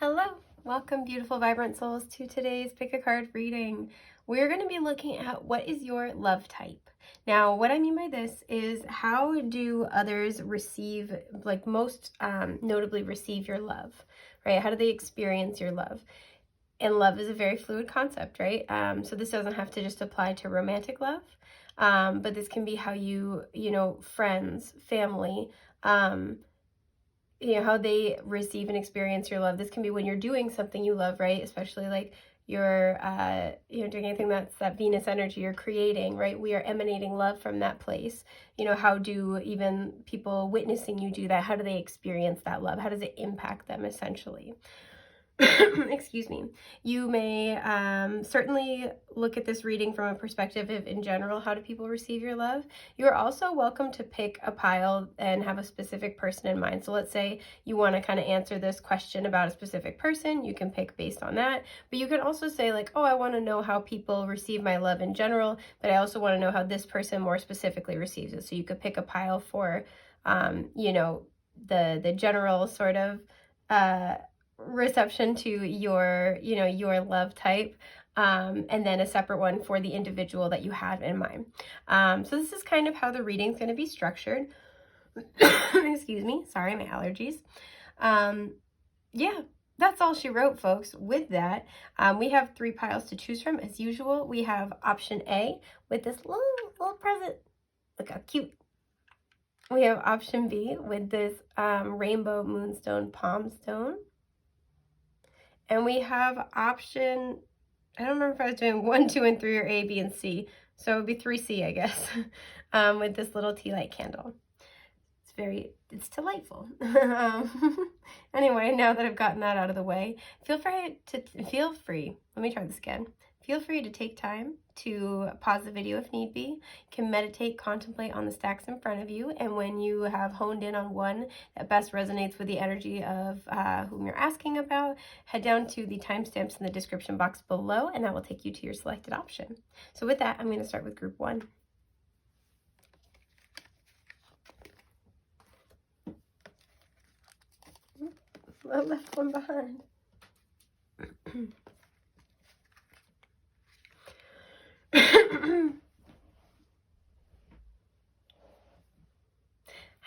Hello, welcome beautiful vibrant souls to today's pick a card reading. We're going to be looking at what is your love type. Now, what I mean by this is how do others receive, like most notably receive your love, right? How do they experience your love? And love is a very fluid concept, right? So this doesn't have to just apply to romantic love, but this can be how friends, family, how they receive and experience your love. This can be when you're doing something you love, right? Especially like you're doing anything that's that Venus energy you're creating, right? We are emanating love from that place. How do even people witnessing you do that? How do they experience that love? How does it impact them essentially? Excuse me. You may certainly look at this reading from a perspective of, in general, how do people receive your love? You're also welcome to pick a pile and have a specific person in mind. So let's say you want to kind of answer this question about a specific person. You can pick based on that. But you can also say like, oh, I want to know how people receive my love in general, but I also want to know how this person more specifically receives it. So you could pick a pile for, the general sort of reception to your love type, and then a separate one for the individual that you have in mind. So this is kind of how the reading's going to be structured. Excuse me, sorry, my allergies. Yeah, that's all she wrote, folks. With that, we have 3 piles to choose from. As usual, we have option A with this little present. Look how cute. We have option B with this rainbow moonstone palm stone. And we have option, I don't remember if I was doing 1, 2, and 3 or A, B, and C. So it would be 3C, I guess, with this little tea light candle. It's delightful. Anyway, now that I've gotten that out of the way, feel free, let me try this again. Feel free to take time to pause the video if need be. You can meditate, contemplate on the stacks in front of you, and when you have honed in on one that best resonates with the energy of whom you're asking about, head down to the timestamps in the description box below, and that will take you to your selected option. So with that, I'm going to start with group 1. I left one behind.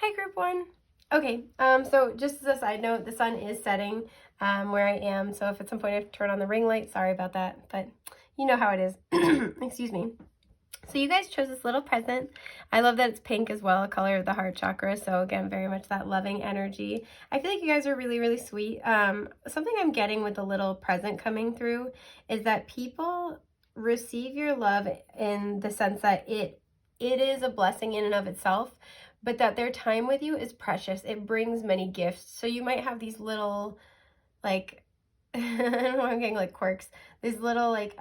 Hi, group 1. Okay, so just as a side note, the sun is setting where I am, so if at some point I have to turn on the ring light, sorry about that, but you know how it is. Excuse me. So you guys chose this little present. I love that it's pink as well, color of the heart chakra. So again, very much that loving energy. I feel like you guys are really, really sweet. Something I'm getting with the little present coming through is that people receive your love in the sense that it is a blessing in and of itself, but that their time with you is precious. It brings many gifts. So you might have these little, like, I don't know, I'm getting like quirks, these little like,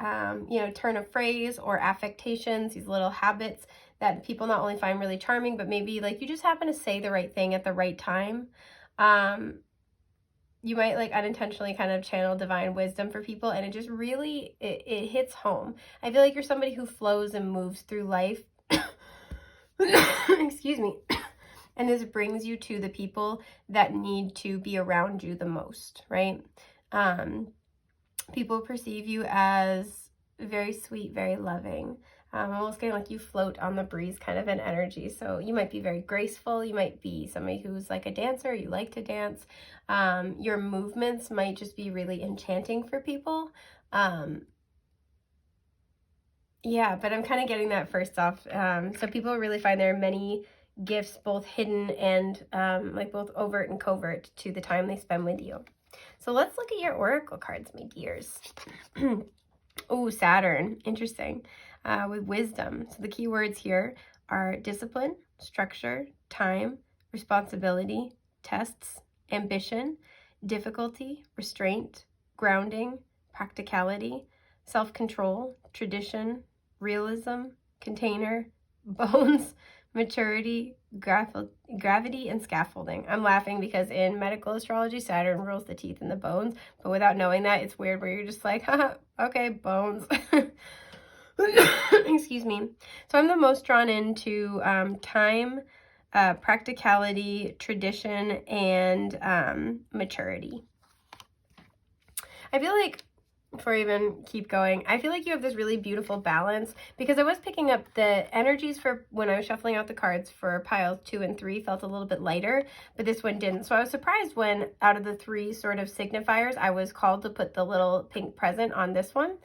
turn of phrase or affectations, these little habits that people not only find really charming, but maybe like you just happen to say the right thing at the right time. You might like unintentionally kind of channel divine wisdom for people, and it just really, it hits home. I feel like you're somebody who flows and moves through life. Excuse me. And this brings you to the people that need to be around you the most, right? People perceive you as very sweet, very loving, almost kind of like you float on the breeze kind of an energy. So you might be very graceful. You might be somebody who's like a dancer. You like to dance. Your movements might just be really enchanting for people. Yeah, but I'm kind of getting that first off. So people really find there are many gifts, both hidden and like both overt and covert, to the time they spend with you. So let's look at your oracle cards, my dears. Oh, Saturn. Interesting. With wisdom. So the key words here are discipline, structure, time, responsibility, tests, ambition, difficulty, restraint, grounding, practicality, self-control, tradition, realism, container, bones, maturity, gravity, and scaffolding. I'm laughing because in medical astrology, Saturn rules the teeth and the bones, but without knowing that, it's weird where you're just like, haha, okay, bones. Excuse me. So I'm the most drawn into time, practicality, tradition, and maturity. I feel like, before I even keep going, I feel like you have this really beautiful balance, because I was picking up the energies for when I was shuffling out the cards for piles 2 and 3 felt a little bit lighter, but this one didn't. So I was surprised when out of the 3 sort of signifiers, I was called to put the little pink present on this one.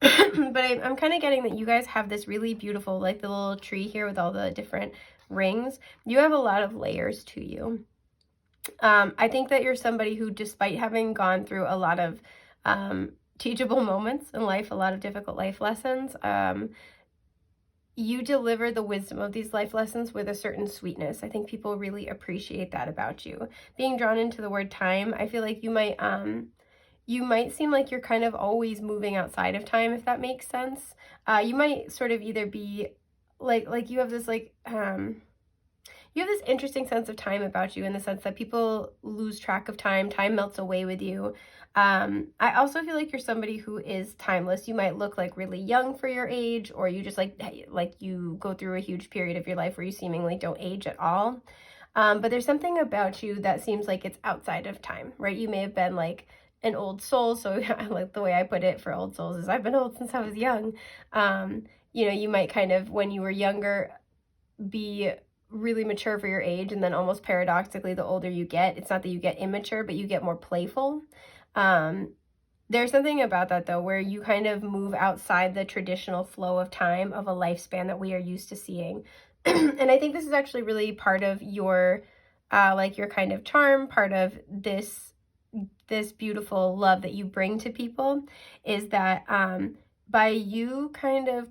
But I'm kind of getting that you guys have this really beautiful, like the little tree here with all the different rings. You have a lot of layers to you. I think that you're somebody who, despite having gone through a lot of teachable moments in life, a lot of difficult life lessons, you deliver the wisdom of these life lessons with a certain sweetness. I think people really appreciate that about you. Being drawn into the word time, I feel like you might seem like you're kind of always moving outside of time, if that makes sense. You might sort of either be like you have this you have this interesting sense of time about you, in the sense that people lose track of time. Time melts away with you. I also feel like you're somebody who is timeless. You might look like really young for your age, or you just like you go through a huge period of your life where you seemingly don't age at all. But there's something about you that seems like it's outside of time, right? You may have been like an old soul. So I like the way I put it for old souls is I've been old since I was young. You know, you might kind of, when you were younger, be really mature for your age, and then almost paradoxically, the older you get, it's not that you get immature, but you get more playful. There's something about that though, where you kind of move outside the traditional flow of time of a lifespan that we are used to seeing. And I think this is actually really part of your like your kind of charm, part of this beautiful love that you bring to people, is that by you kind of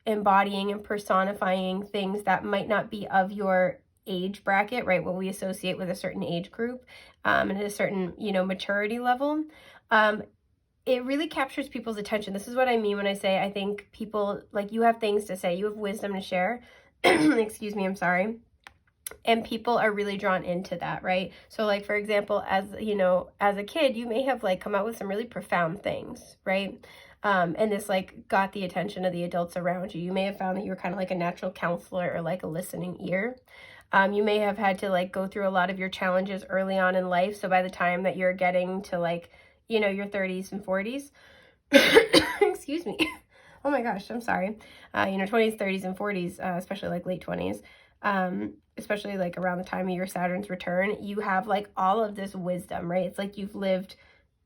embodying and personifying things that might not be of your age bracket, right? What we associate with a certain age group and at a certain, you know, maturity level, it really captures people's attention. This is what I mean when I say I think people, like, you have things to say, you have wisdom to share. Excuse me, I'm sorry. And people are really drawn into that, right? So like, for example, as you know, as a kid, you may have like come out with some really profound things, right? And this like got the attention of the adults around you. You may have found that you were kind of like a natural counselor, or like a listening ear. You may have had to like go through a lot of your challenges early on in life. So by the time that you're getting to like, you know, your 30s and 40s, excuse me. Oh my gosh, I'm sorry. You know, 20s, 30s, and 40s, especially like late 20s, especially like around the time of your Saturn's return, you have like all of this wisdom, right? It's like you've lived,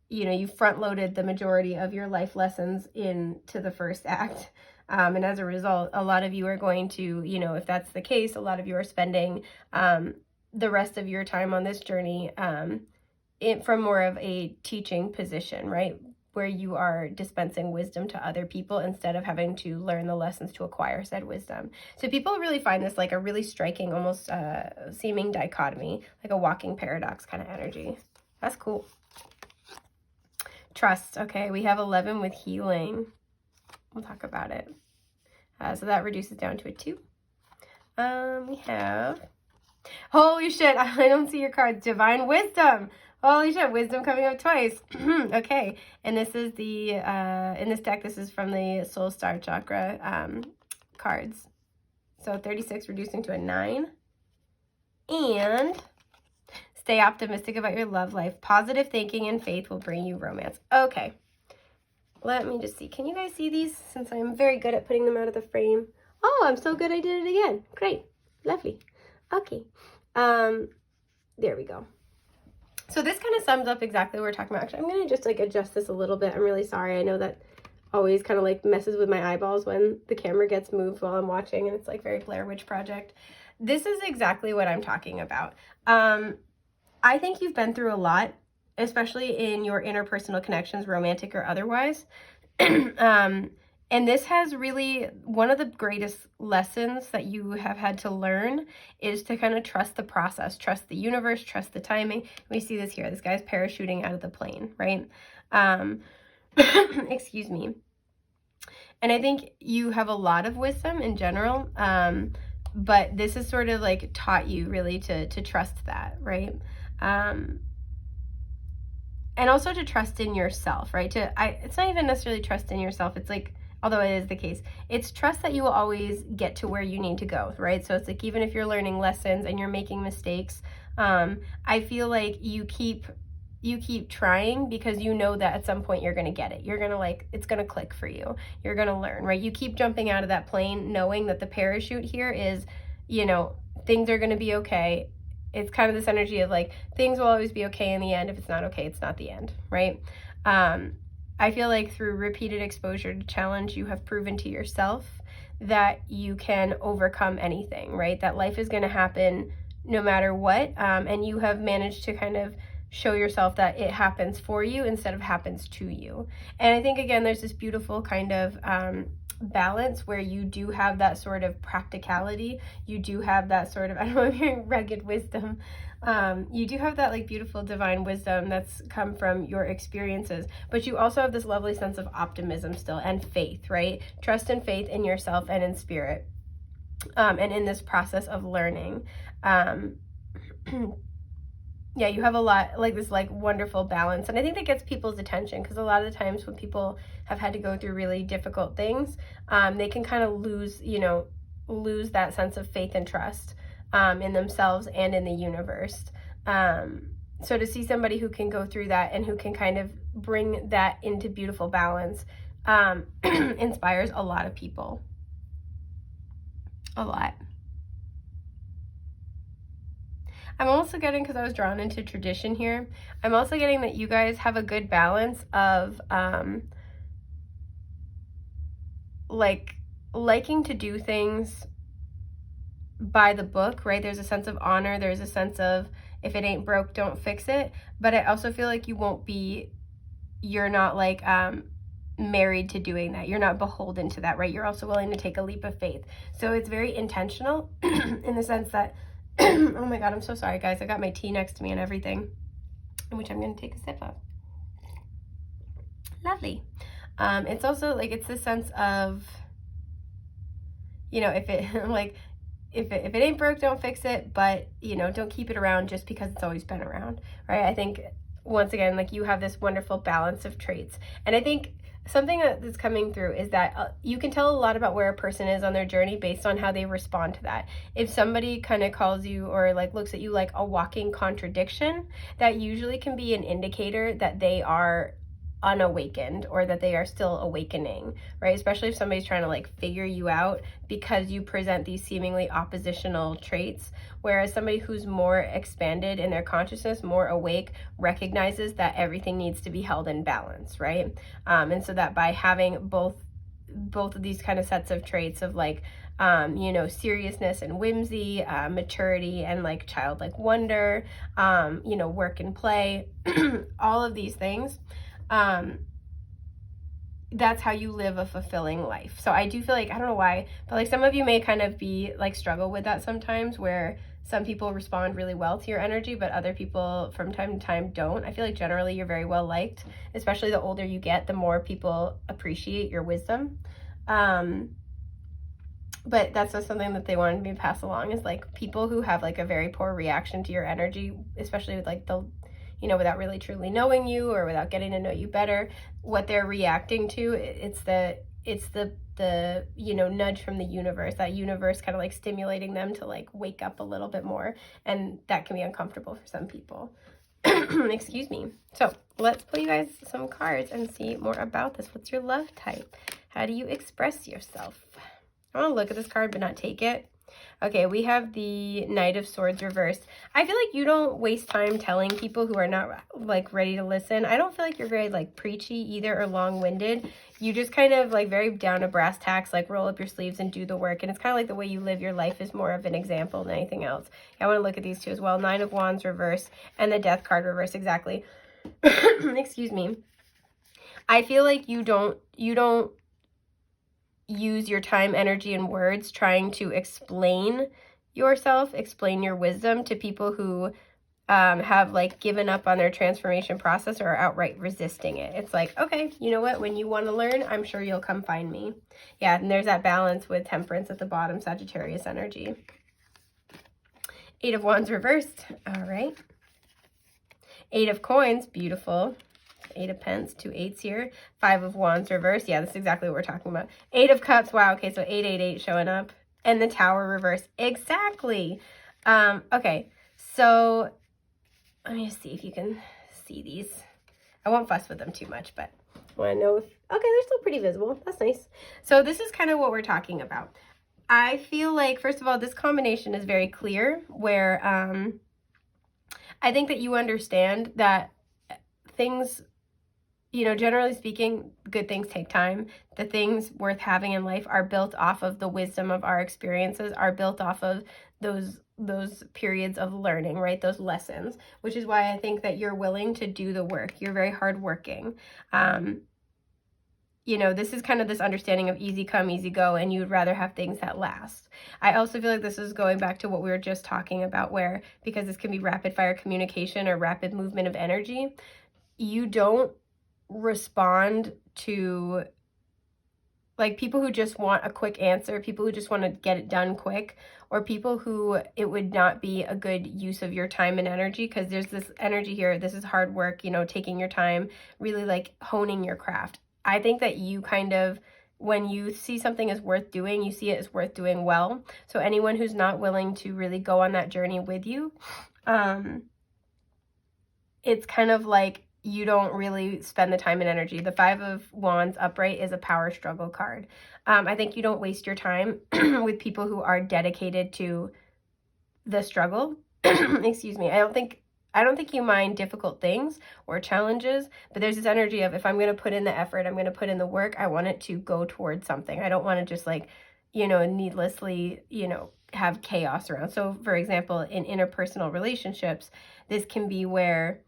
you know, you front loaded the majority of your life lessons into the first act. And as a result, a lot of you are going to, you know, if that's the case, a lot of you are spending the rest of your time on this journey from more of a teaching position, right? Where you are dispensing wisdom to other people instead of having to learn the lessons to acquire said wisdom. So people really find this like a really striking, almost seeming dichotomy, like a walking paradox kind of energy. That's cool. Trust. Okay, we have 11 with healing. We'll talk about it. So that reduces down to a 2. We have, holy shit, I don't see your cards. Divine wisdom. Holy shit, wisdom coming up twice. Okay, and this is the, in this deck, this is from the Soul Star Chakra cards. So 36 reducing to a 9. And stay optimistic about your love life. Positive thinking and faith will bring you romance. Okay, let me just see. Can you guys see these? Since I'm very good at putting them out of the frame. Oh, I'm so good I did it again. Great, lovely. Okay, there we go. So this kind of sums up exactly what we're talking about. Actually, I'm going to just like adjust this a little bit. I'm really sorry. I know that always kind of like messes with my eyeballs when the camera gets moved while I'm watching, and it's like very Blair Witch Project. This is exactly what I'm talking about. I think you've been through a lot, especially in your interpersonal connections, romantic or otherwise. And this has really, one of the greatest lessons that you have had to learn is to kind of trust the process, trust the universe, trust the timing. We see this here. This guy's parachuting out of the plane, right? Excuse me. And I think you have a lot of wisdom in general, but this has sort of like taught you really to trust that, right? And also to trust in yourself, right? It's not even necessarily trust in yourself. It's like, although it is the case, it's trust that you will always get to where you need to go, right? So it's like, even if you're learning lessons and you're making mistakes, I feel like you keep trying because you know that at some point you're going to get it. You're going to like, it's going to click for you. You're going to learn, right? You keep jumping out of that plane knowing that the parachute here is, you know, things are going to be okay. It's kind of this energy of like, things will always be okay in the end. If it's not okay, it's not the end, right? I feel like through repeated exposure to challenge, you have proven to yourself that you can overcome anything, right? That life is going to happen no matter what. And you have managed to kind of show yourself that it happens for you instead of happens to you. And I think, again, there's this beautiful kind of balance where you do have that sort of practicality. You do have that sort of, I don't know if you're hearing rugged wisdom. You do have that like beautiful divine wisdom that's come from your experiences, but you also have this lovely sense of optimism still and faith, right? Trust and faith in yourself and in spirit, and in this process of learning. Yeah, you have a lot, like this like wonderful balance. And I think that gets people's attention because a lot of the times when people have had to go through really difficult things, they can kind of lose that sense of faith and trust in themselves and in the universe. So to see somebody who can go through that and who can kind of bring that into beautiful balance inspires a lot of people. A lot. I'm also getting, because I was drawn into tradition here, I'm also getting that you guys have a good balance of like liking to do things by the book, right? There's a sense of honor. There's a sense of if it ain't broke, don't fix it. But I also feel like you're not like married to doing that. You're not beholden to that, right? You're also willing to take a leap of faith. So it's very intentional in the sense that oh my God, I'm so sorry, guys. I got my tea next to me and everything, which I'm going to take a sip of. Lovely. It's also like, it's the sense of, you know, if it like, if it ain't broke, don't fix it, but, you know, don't keep it around just because it's always been around, right? I think, once again, like you have this wonderful balance of traits. And I think something that's coming through is that you can tell a lot about where a person is on their journey based on how they respond to that. If somebody kind of calls you or like looks at you like a walking contradiction, that usually can be an indicator that they are unawakened or that they are still awakening, right? Especially if somebody's trying to like figure you out because you present these seemingly oppositional traits, whereas somebody who's more expanded in their consciousness, more awake, recognizes that everything needs to be held in balance, right? And so that by having both of these kind of sets of traits of like you know, seriousness and whimsy, maturity and like childlike wonder, you know, work and play, all of these things, that's how you live a fulfilling life. So I do feel like, I don't know why, but like some of you may kind of be like struggle with that sometimes, where some people respond really well to your energy, but other people from time to time don't. I feel like generally you're very well liked, especially the older you get, the more people appreciate your wisdom. But that's just something that they wanted me to pass along, is like people who have like a very poor reaction to your energy, especially with like the, you know, without really truly knowing you or without getting to know you better, what they're reacting to, it's the you know, nudge from the universe, that universe kind of like stimulating them to like wake up a little bit more, and that can be uncomfortable for some people. Excuse me. So let's pull you guys some cards and see more about this. What's your love type? How do you express yourself? I want to look at this card but not take it. Okay, we have the Knight of Swords reversed. I feel like you don't waste time telling people who are not like ready to listen. I don't feel like you're very like preachy either or long-winded. You just kind of like very down to brass tacks, like roll up your sleeves and do the work. And it's kind of like the way you live your life is more of an example than anything else. I want to look at these two as well. Nine of Wands reversed and the Death card reversed, exactly. Excuse me. I feel like you don't use your time, energy, and words trying to explain yourself, explain your wisdom to people who have like given up on their transformation process or are outright resisting it. It's like, okay, you know what? When you want to learn, I'm sure you'll come find me. Yeah, and there's that balance with Temperance at the bottom, Sagittarius energy. Eight of Wands reversed. All right. Eight of Coins, beautiful. Eight of Pence, 2 8s here. Five of Wands reversed. Yeah, that's exactly what we're talking about. Eight of Cups. Wow, okay, so 888 showing up. And the Tower reversed. Exactly. Okay, so let me just see if you can see these. I won't fuss with them too much, but I want to know if, okay, they're still pretty visible. That's nice. So this is kind of what we're talking about. I feel like, first of all, this combination is very clear, where I think that you understand that things, you know, generally speaking, good things take time. The things worth having in life are built off of the wisdom of our experiences, are built off of those periods of learning, right? Those lessons, which is why I think that you're willing to do the work. You're very hardworking. You know, this is kind of this understanding of easy come, easy go, and you'd rather have things that last. I also feel like this is going back to what we were just talking about, where, because this can be rapid fire communication or rapid movement of energy, you don't respond to, like, people who just want a quick answer, people who just want to get it done quick, or people who it would not be a good use of your time and energy, because there's this energy here. This is hard work, you know, taking your time, really like honing your craft. I think that you kind of, when you see something as worth doing, you see it as worth doing well. So anyone who's not willing to really go on that journey with you, it's kind of like you don't really spend the time and energy. The Five of Wands upright is a power struggle card. I think you don't waste your time with people who are dedicated to the struggle. Excuse me. I don't think you mind difficult things or challenges, but there's this energy of, if I'm going to put in the effort, I'm going to put in the work, I want it to go towards something. I don't want to just, like, you know, needlessly, you know, have chaos around. So for example, in interpersonal relationships, this can be where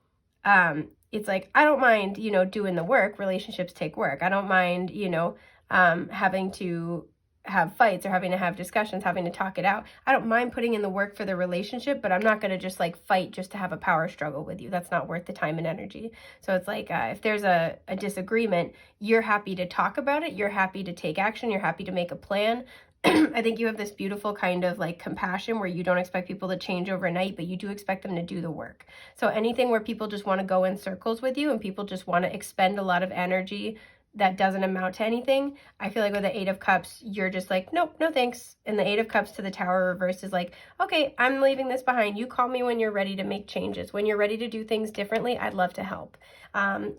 it's like, I don't mind, you know, doing the work. Relationships take work. I don't mind, you know, having to have fights or having to have discussions, having to talk it out. I don't mind putting in the work for the relationship, but I'm not going to just like fight just to have a power struggle with you. That's not worth the time and energy. So it's like, if there's a disagreement, you're happy to talk about it. You're happy to take action. You're happy to make a plan. I think you have this beautiful kind of like compassion where you don't expect people to change overnight, but you do expect them to do the work. So anything where people just want to go in circles with you and people just want to expend a lot of energy that doesn't amount to anything, I feel like with the Eight of Cups, you're just like, nope, no thanks. And the Eight of Cups to the Tower reverse is like, okay, I'm leaving this behind. You call me when you're ready to make changes. When you're ready to do things differently, I'd love to help.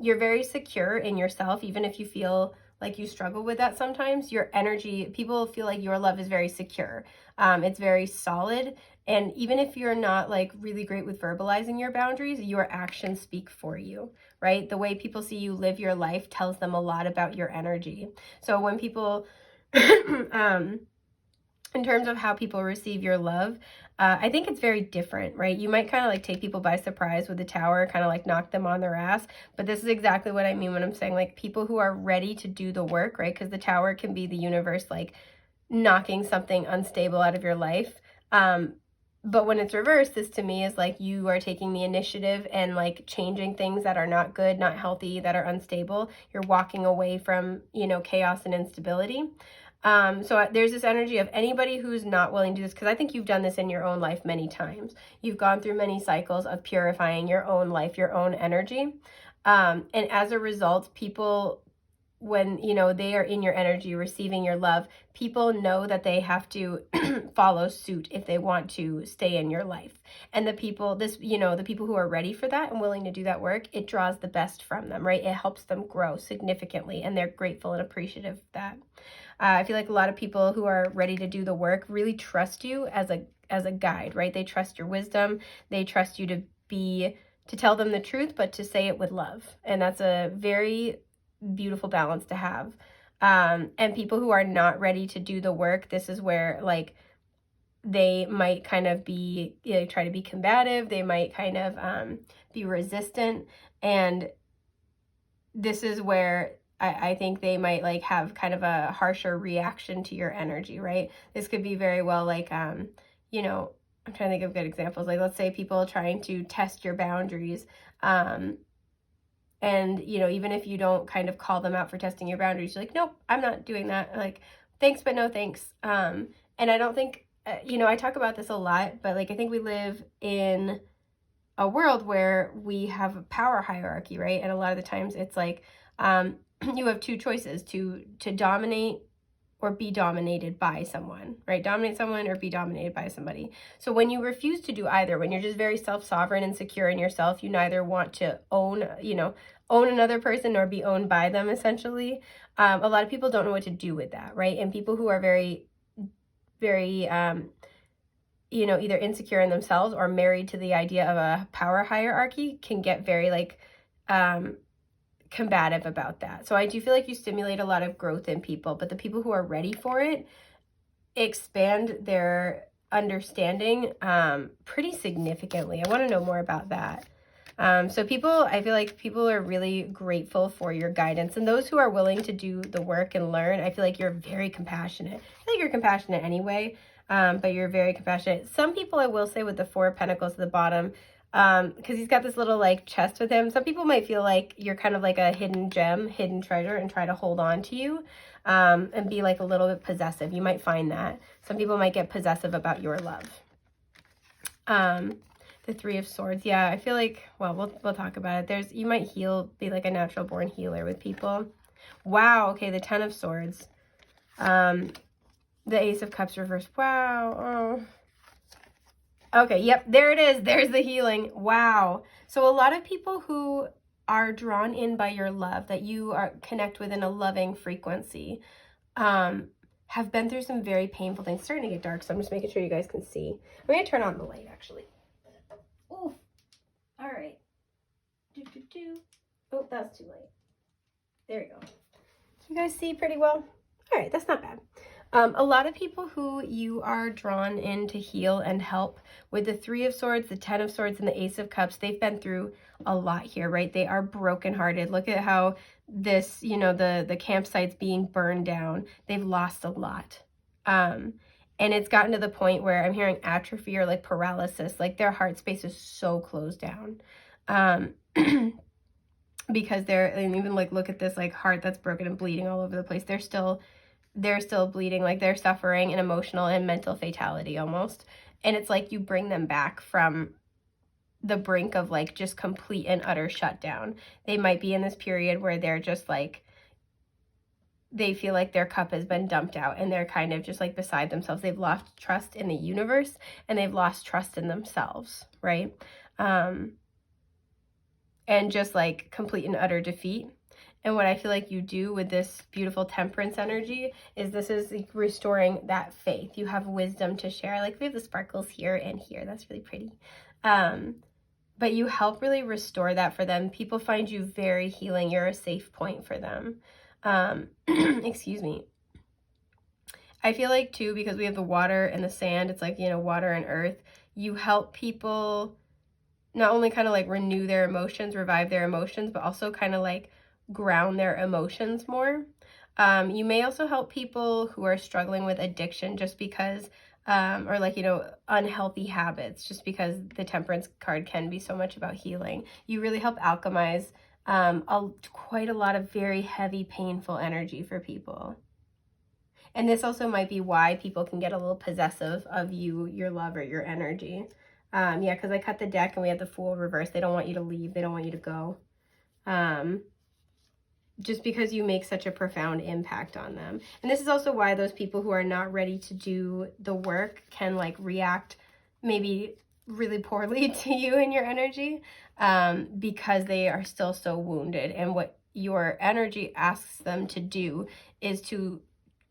You're very secure in yourself, even if you feel like you struggle with that sometimes. Your energy, people feel like your love is very secure. It's very solid. And even if you're not like really great with verbalizing your boundaries, your actions speak for you, right? The way people see you live your life tells them a lot about your energy. So when people, in terms of how people receive your love, I think it's very different, right? You might kind of like take people by surprise with the Tower, kind of like knock them on their ass. But this is exactly what I mean when I'm saying like people who are ready to do the work, right? Because the Tower can be the universe like knocking something unstable out of your life. But when it's reversed, this to me is like you are taking the initiative and like changing things that are not good, not healthy, that are unstable. You're walking away from, you know, chaos and instability. So there's this energy of anybody who's not willing to do this, because I think you've done this in your own life many times. You've gone through many cycles of purifying your own life, your own energy. And as a result, people, when, you know, they are in your energy, receiving your love, people know that they have to follow suit if they want to stay in your life. And the people, the people who are ready for that and willing to do that work, it draws the best from them, right? It helps them grow significantly, and they're grateful and appreciative of that. I feel like a lot of people who are ready to do the work really trust you as a guide, right? They trust your wisdom. They trust you to tell them the truth, but to say it with love. And that's a very beautiful balance to have. And people who are not ready to do the work, this is where like they might kind of be, you know, try to be combative. They might kind of be resistant. And this is where I think they might like have kind of a harsher reaction to your energy, right? This could be very well like, you know, I'm trying to think of good examples. Like, let's say people trying to test your boundaries. And, you know, even if you don't kind of call them out for testing your boundaries, you're like, nope, I'm not doing that. Like, thanks, but no thanks. And I don't think, you know, I talk about this a lot, but like, I think we live in a world where we have a power hierarchy, right? And a lot of the times it's like, you have two choices: to dominate or be dominated by someone, right? Dominate someone or be dominated by somebody. So when you refuse to do either, when you're just very self-sovereign and secure in yourself, you neither want to own, own another person nor be owned by them, essentially. A lot of people don't know what to do with that, right? And people who are very, very, either insecure in themselves or married to the idea of a power hierarchy can get very like combative about that. So I do feel like you stimulate a lot of growth in people, but the people who are ready for it expand their understanding pretty significantly. I want to know more about that. So I feel like people are really grateful for your guidance, and those who are willing to do the work and learn, I feel like you're very compassionate. I feel like you're compassionate anyway, but you're very compassionate. Some people, I will say, with the Four of Pentacles at the bottom, because he's got this little like chest with him, some people might feel like you're kind of like a hidden gem, hidden treasure, and try to hold on to you, and be like a little bit possessive. You might find that. Some people might get possessive about your love. The Three of Swords. Yeah, I feel like, well, we'll talk about it. You might be like a natural born healer with people. Wow. Okay. The Ten of Swords. The Ace of Cups reversed. Wow. Oh. Okay. Yep. There it is. There's the healing. Wow. So a lot of people who are drawn in by your love, that you connect with in a loving frequency, have been through some very painful things. It's starting to get dark, so I'm just making sure you guys can see. I'm going to turn on the light, actually. Oh, all right. Oh, that's too light. There you go. You guys see pretty well? All right, that's not bad. A lot of people who you are drawn in to heal and help with the Three of Swords, the Ten of Swords, and the Ace of Cups, they've been through a lot here, right? They are brokenhearted. Look at how this, the campsite's being burned down. They've lost a lot. And it's gotten to the point where I'm hearing atrophy or like paralysis, like their heart space is so closed down. Because and even like, look at this like heart that's broken and bleeding all over the place. They're still bleeding, like they're suffering an emotional and mental fatality almost. And it's like you bring them back from the brink of like just complete and utter shutdown. They might be in this period where they're just like, they feel like their cup has been dumped out and they're kind of just like beside themselves. They've lost trust in the universe and they've lost trust in themselves, right? And just like complete and utter defeat. And what I feel like you do with this beautiful temperance energy is this is like restoring that faith. You have wisdom to share. Like we have the sparkles here and here. That's really pretty. But you help really restore that for them. People find you very healing. You're a safe point for them. Excuse me. I feel like too, because we have the water and the sand, it's like, water and earth. You help people not only kind of like renew their emotions, revive their emotions, but also kind of like ground their emotions more. You may also help people who are struggling with addiction just because, or like, unhealthy habits, just because the Temperance card can be so much about healing. You really help alchemize quite a lot of very heavy, painful energy for people. And this also might be why people can get a little possessive of you, your love, or your energy. Yeah, because I cut the deck and we had the Fool reverse. They don't want you to leave. They don't want you to go. Just because you make such a profound impact on them. And this is also why those people who are not ready to do the work can like react maybe really poorly to you and your energy, because they are still so wounded. And what your energy asks them to do is to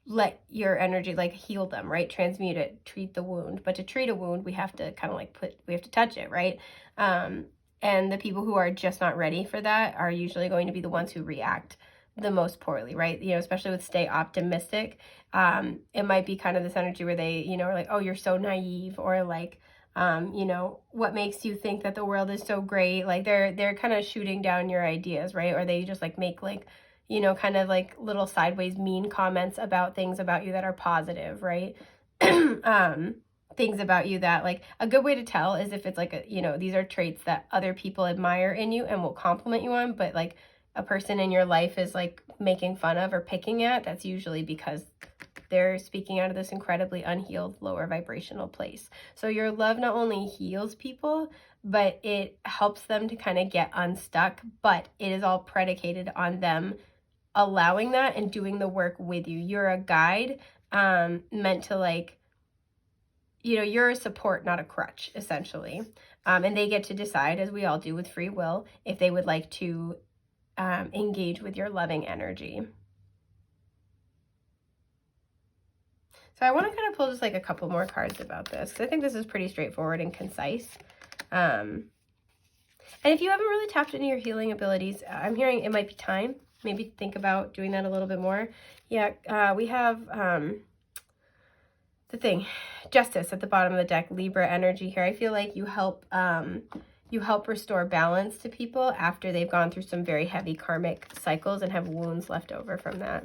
let your energy like heal them, right? Transmute it, treat the wound. But to treat a wound, we have to kind of like we have to touch it, right? And the people who are just not ready for that are usually going to be the ones who react the most poorly, right? Especially with stay optimistic. It might be kind of this energy where they, are like, oh, you're so naive, or like, what makes you think that the world is so great? Like they're kind of shooting down your ideas, right? Or they just like make like, kind of like little sideways mean comments about things about you that are positive, right? Things about you that like a good way to tell is if it's like these are traits that other people admire in you and will compliment you on, but like a person in your life is like making fun of or picking at, that's usually because they're speaking out of this incredibly unhealed lower vibrational place. So your love not only heals people, but it helps them to kind of get unstuck, but it is all predicated on them allowing that and doing the work with you. You're a guide, meant to like, you know, you're a support, not a crutch, essentially. And they get to decide, as we all do with free will, if they would like to engage with your loving energy. So I want to kind of pull just like a couple more cards about this, because I think this is pretty straightforward and concise. And if you haven't really tapped into your healing abilities, I'm hearing it might be time. Maybe think about doing that a little bit more. Yeah, we have the thing, Justice at the bottom of the deck, Libra energy here. I feel like you help restore balance to people after they've gone through some very heavy karmic cycles and have wounds left over from that.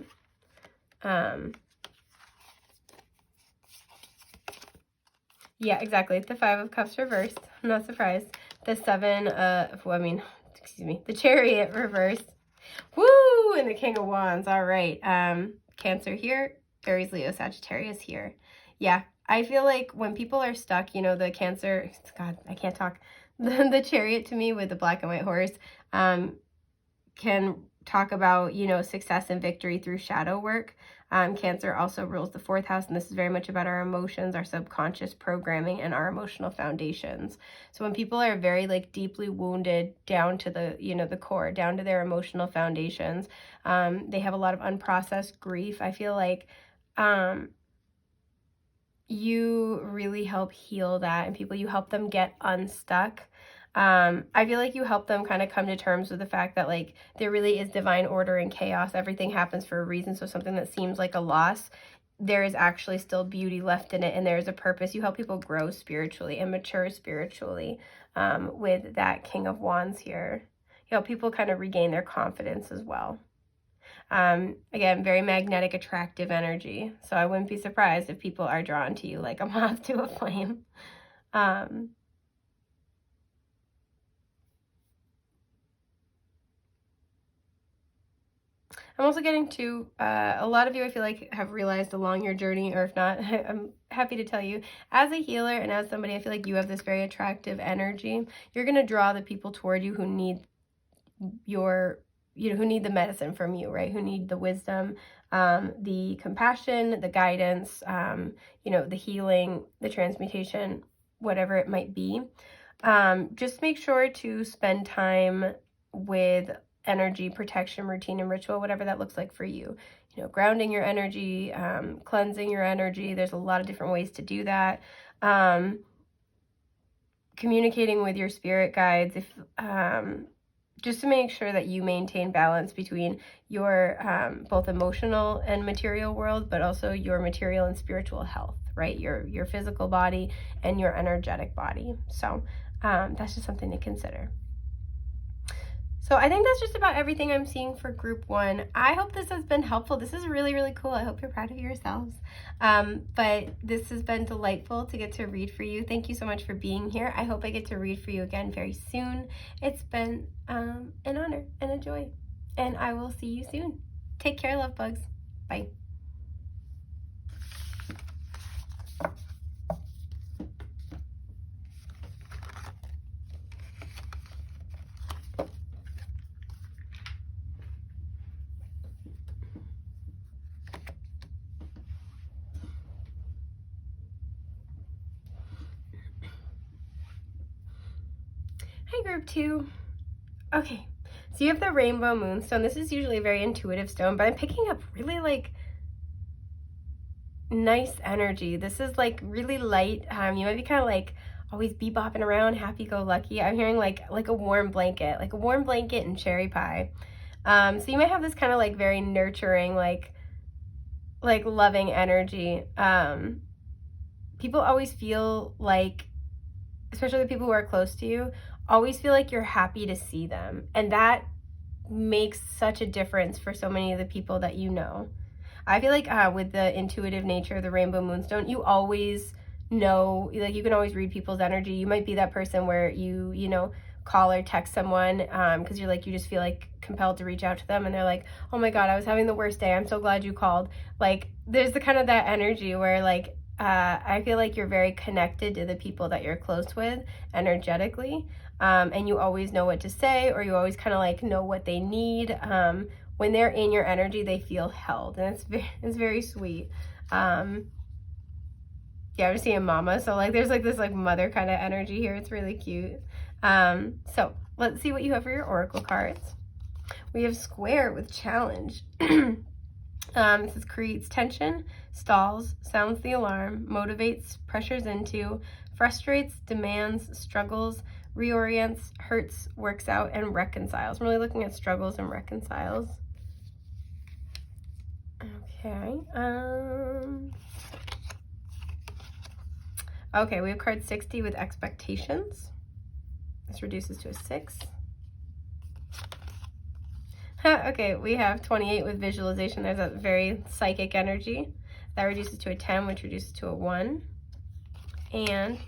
Yeah, exactly. The Five of Cups reversed. I'm not surprised. The the Chariot reversed. Woo! And the King of Wands. All right. Cancer here. Aries, Leo, Sagittarius here. Yeah, I feel like when people are stuck, you know, the Cancer, God, I can't talk. The Chariot to me with the black and white horse can talk about, you know, success and victory through shadow work. Cancer also rules the 4th house, and this is very much about our emotions, our subconscious programming, and our emotional foundations. So when people are very like deeply wounded down to the, you know, the core, down to their emotional foundations, they have a lot of unprocessed grief. I feel like you really help heal that, and you help them get unstuck. I feel like you help them kind of come to terms with the fact that like there really is divine order and chaos. Everything happens for a reason. So something that seems like a loss, there is actually still beauty left in it, and there is a purpose. You help people grow spiritually and mature spiritually with that King of Wands here. You help people kind of regain their confidence as well. Again, very magnetic, attractive energy. So I wouldn't be surprised if people are drawn to you like a moth to a flame. I'm also getting to, a lot of you I feel like have realized along your journey, or if not, I'm happy to tell you, as a healer and as somebody, I feel like you have this very attractive energy. You're going to draw the people toward you who need who need the medicine from you, right? Who need the wisdom, the compassion, the guidance, the healing, the transmutation, whatever it might be. Just make sure to spend time with energy protection routine and ritual, whatever that looks like for you. You know, grounding your energy, cleansing your energy. There's a lot of different ways to do that. Communicating with your spirit guides, if just to make sure that you maintain balance between your both emotional and material world, but also your material and spiritual health, right? Your physical body and your energetic body. So that's just something to consider. So I think that's just about everything I'm seeing for group 1. I hope this has been helpful. This is really, really cool. I hope you're proud of yourselves. But this has been delightful to get to read for you. Thank you so much for being here. I hope I get to read for you again very soon. It's been an honor and a joy. And I will see you soon. Take care, love bugs. Bye. Hi, group 2. Okay, so you have the Rainbow Moonstone. This is usually a very intuitive stone, but I'm picking up really like nice energy. This is like really light. You might be kind of like always bebopping around, happy-go-lucky. I'm hearing like a warm blanket, and cherry pie. So you might have this kind of like very nurturing, like loving energy. People always feel like, especially the people who are close to you, always feel like you're happy to see them. And that makes such a difference for so many of the people that you know. I feel like with the intuitive nature of the Rainbow Moonstone, you always know, like you can always read people's energy. You might be that person where you know, call or text someone because you just feel like compelled to reach out to them, and they're like, oh my God, I was having the worst day. I'm so glad you called. Like there's the kind of that energy where like, I feel like you're very connected to the people that you're close with energetically, and you always know what to say, or you always kind of like know what they need when they're in your energy, they feel held, and it's very sweet. Yeah, I'm seeing mama, so like there's like this like mother kind of energy here. It's really cute. So let's see what you have for your oracle cards. We have square with challenge. This says creates tension, stalls, sounds the alarm, motivates, pressures into, frustrates, demands, struggles, reorients, hurts, works out, and reconciles. I'm really looking at struggles and reconciles. Okay. Okay, we have card 60 with expectations. This reduces to a 6. Okay, we have 28 with visualization. There's a very psychic energy. That reduces to a 10, which reduces to a 1. And,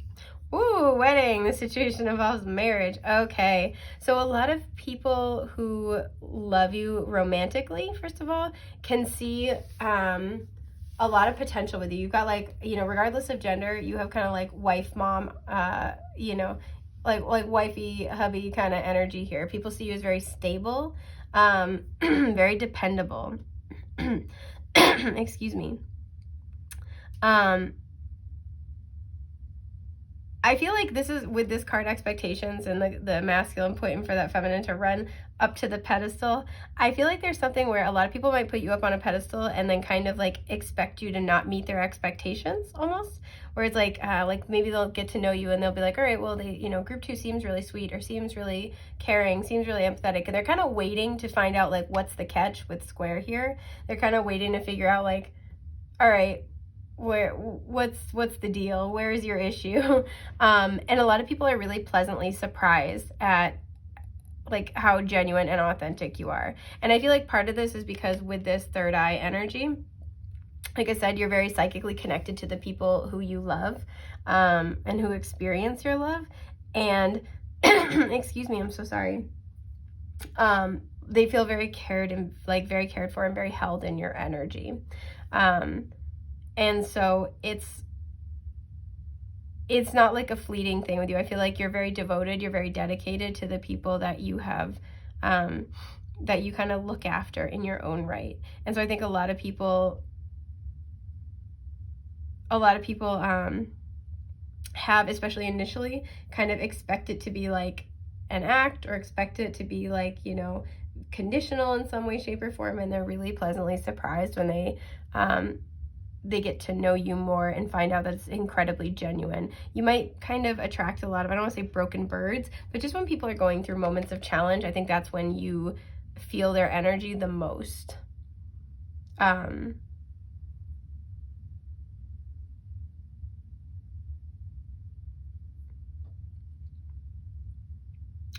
ooh, wedding. The situation involves marriage. Okay, so a lot of people who love you romantically, first of all, can see a lot of potential with you. You've got like, you know, regardless of gender, you have kind of like wife, mom, you know, like wifey, hubby kind of energy here. People see you as very stable, very dependable. Excuse me. I feel like this is, with this card expectations and the masculine putting for that feminine to run up to the pedestal, I feel like there's something where a lot of people might put you up on a pedestal and then kind of like expect you to not meet their expectations almost, where it's like maybe they'll get to know you and they'll be like, all right, well, they, you know, group 2 seems really sweet or seems really caring, seems really empathetic, and they're kind of waiting to find out like what's the catch with square here. They're kind of waiting to figure out like, all right, what's the deal? Where is your issue? And a lot of people are really pleasantly surprised at like how genuine and authentic you are. And I feel like part of this is because with this third eye energy, like I said, you're very psychically connected to the people who you love, and who experience your love. And excuse me, I'm so sorry. They feel very cared and like very cared for and very held in your energy. And so it's not like a fleeting thing with you. I feel like you're very devoted, you're very dedicated to the people that you have, that you kind of look after in your own right. And so I think a lot of people have, especially initially, kind of expect it to be like an act, or expect it to be like, you know, conditional in some way, shape, or form, and they're really pleasantly surprised when they get to know you more and find out that it's incredibly genuine. You might kind of attract a lot of, I don't want to say broken birds, but just when people are going through moments of challenge, I think that's when you feel their energy the most.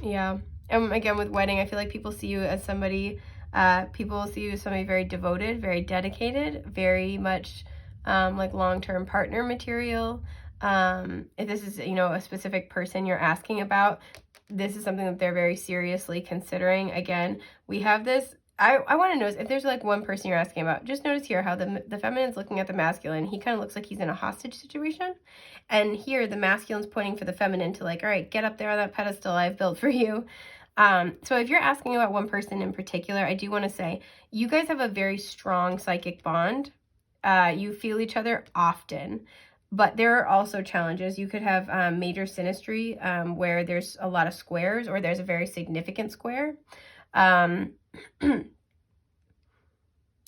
Yeah. And again, with wedding, I feel like people see you as somebody, very devoted, very dedicated, very much like long-term partner material. If this is, you know, a specific person you're asking about, this is something that they're very seriously considering. Again, we have this, I want to notice if there's like one person you're asking about, just notice here how the feminine's looking at the masculine. He kind of looks like he's in a hostage situation. And here the masculine's pointing for the feminine to like, all right, get up there on that pedestal I've built for you. So if you're asking about one person in particular, I do want to say you guys have a very strong psychic bond. You feel each other often, but there are also challenges. You could have major synastry, where there's a lot of squares, or there's a very significant square. I'm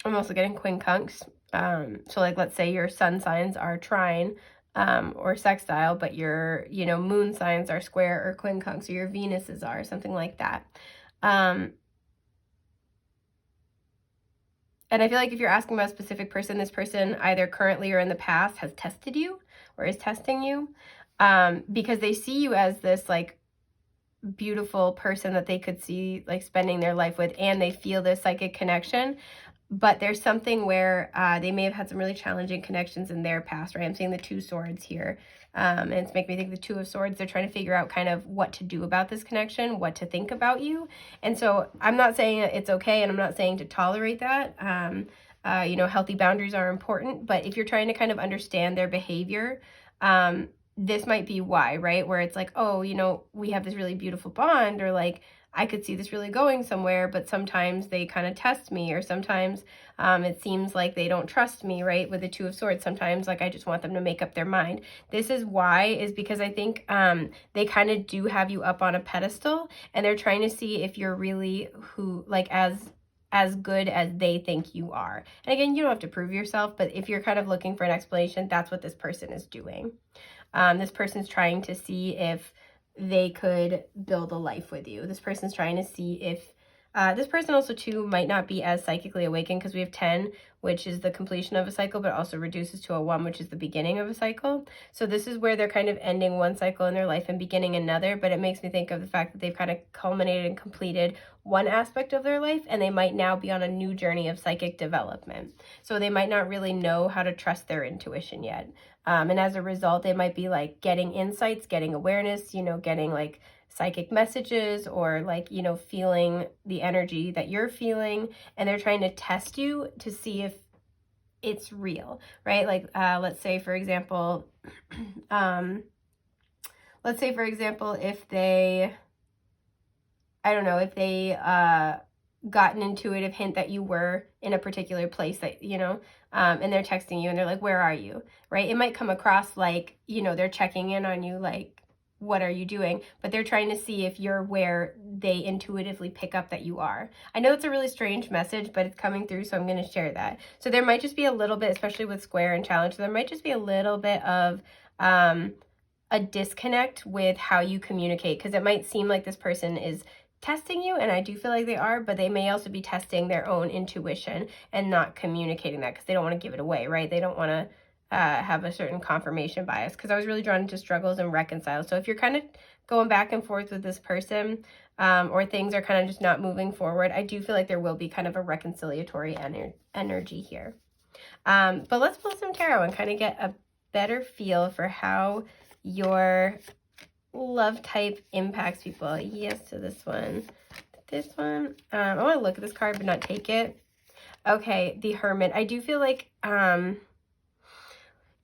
also getting quincunx. So like, let's say your sun signs are trine, or sextile, but your, you know, moon signs are square or quincunx, or your Venuses are, something like that. And I feel like if you're asking about a specific person, this person either currently or in the past has tested you or is testing you, because they see you as this like beautiful person that they could see like spending their life with, and they feel this psychic connection. But there's something where they may have had some really challenging connections in their past, right? I'm seeing the 2 swords here. And it's making me think the 2 of swords, they're trying to figure out kind of what to do about this connection, what to think about you. And so I'm not saying it's okay, and I'm not saying to tolerate that. You know, healthy boundaries are important, but if you're trying to kind of understand their behavior, this might be why, right? Where it's like, oh, you know, we have this really beautiful bond, or like, I could see this really going somewhere, but sometimes they kind of test me, or sometimes it seems like they don't trust me, right? With the Two of Swords, sometimes like I just want them to make up their mind. This is why, is because I think they kind of do have you up on a pedestal, and they're trying to see if you're really who, like, as good as they think you are. And again, you don't have to prove yourself, but if you're kind of looking for an explanation, that's what this person is doing. This person's trying to see if they could build a life with you. This person's trying to see if this person also too might not be as psychically awakened, because we have 10, which is the completion of a cycle, but also reduces to a 1, which is the beginning of a cycle. So this is where they're kind of ending one cycle in their life and beginning another, but it makes me think of the fact that they've kind of culminated and completed one aspect of their life, and they might now be on a new journey of psychic development. So they might not really know how to trust their intuition yet. And as a result, they might be like getting insights, getting awareness, you know, getting like psychic messages, or like, you know, feeling the energy that you're feeling, and they're trying to test you to see if it's real, right? Like, let's say for example, if they, I don't know, if they got an intuitive hint that you were in a particular place, that, you know, and they're texting you and they're like, where are you, right? It might come across like, you know, they're checking in on you, like, what are you doing? But they're trying to see if you're where they intuitively pick up that you are. I know it's a really strange message, but it's coming through, so I'm going to share that. So there might just be a little bit, especially with square and challenge, there might just be a little bit of a disconnect with how you communicate, because it might seem like this person is testing you, and I do feel like they are, but they may also be testing their own intuition and not communicating that because they don't want to give it away, right? They don't want to have a certain confirmation bias, because I was really drawn into struggles and reconcile. So if you're kind of going back and forth with this person, or things are kind of just not moving forward, I do feel like there will be kind of a reconciliatory energy here. But let's pull some tarot and kind of get a better feel for how your love type impacts people. Yes to this one. This one. I want to look at this card but not take it. Okay, the Hermit. I do feel like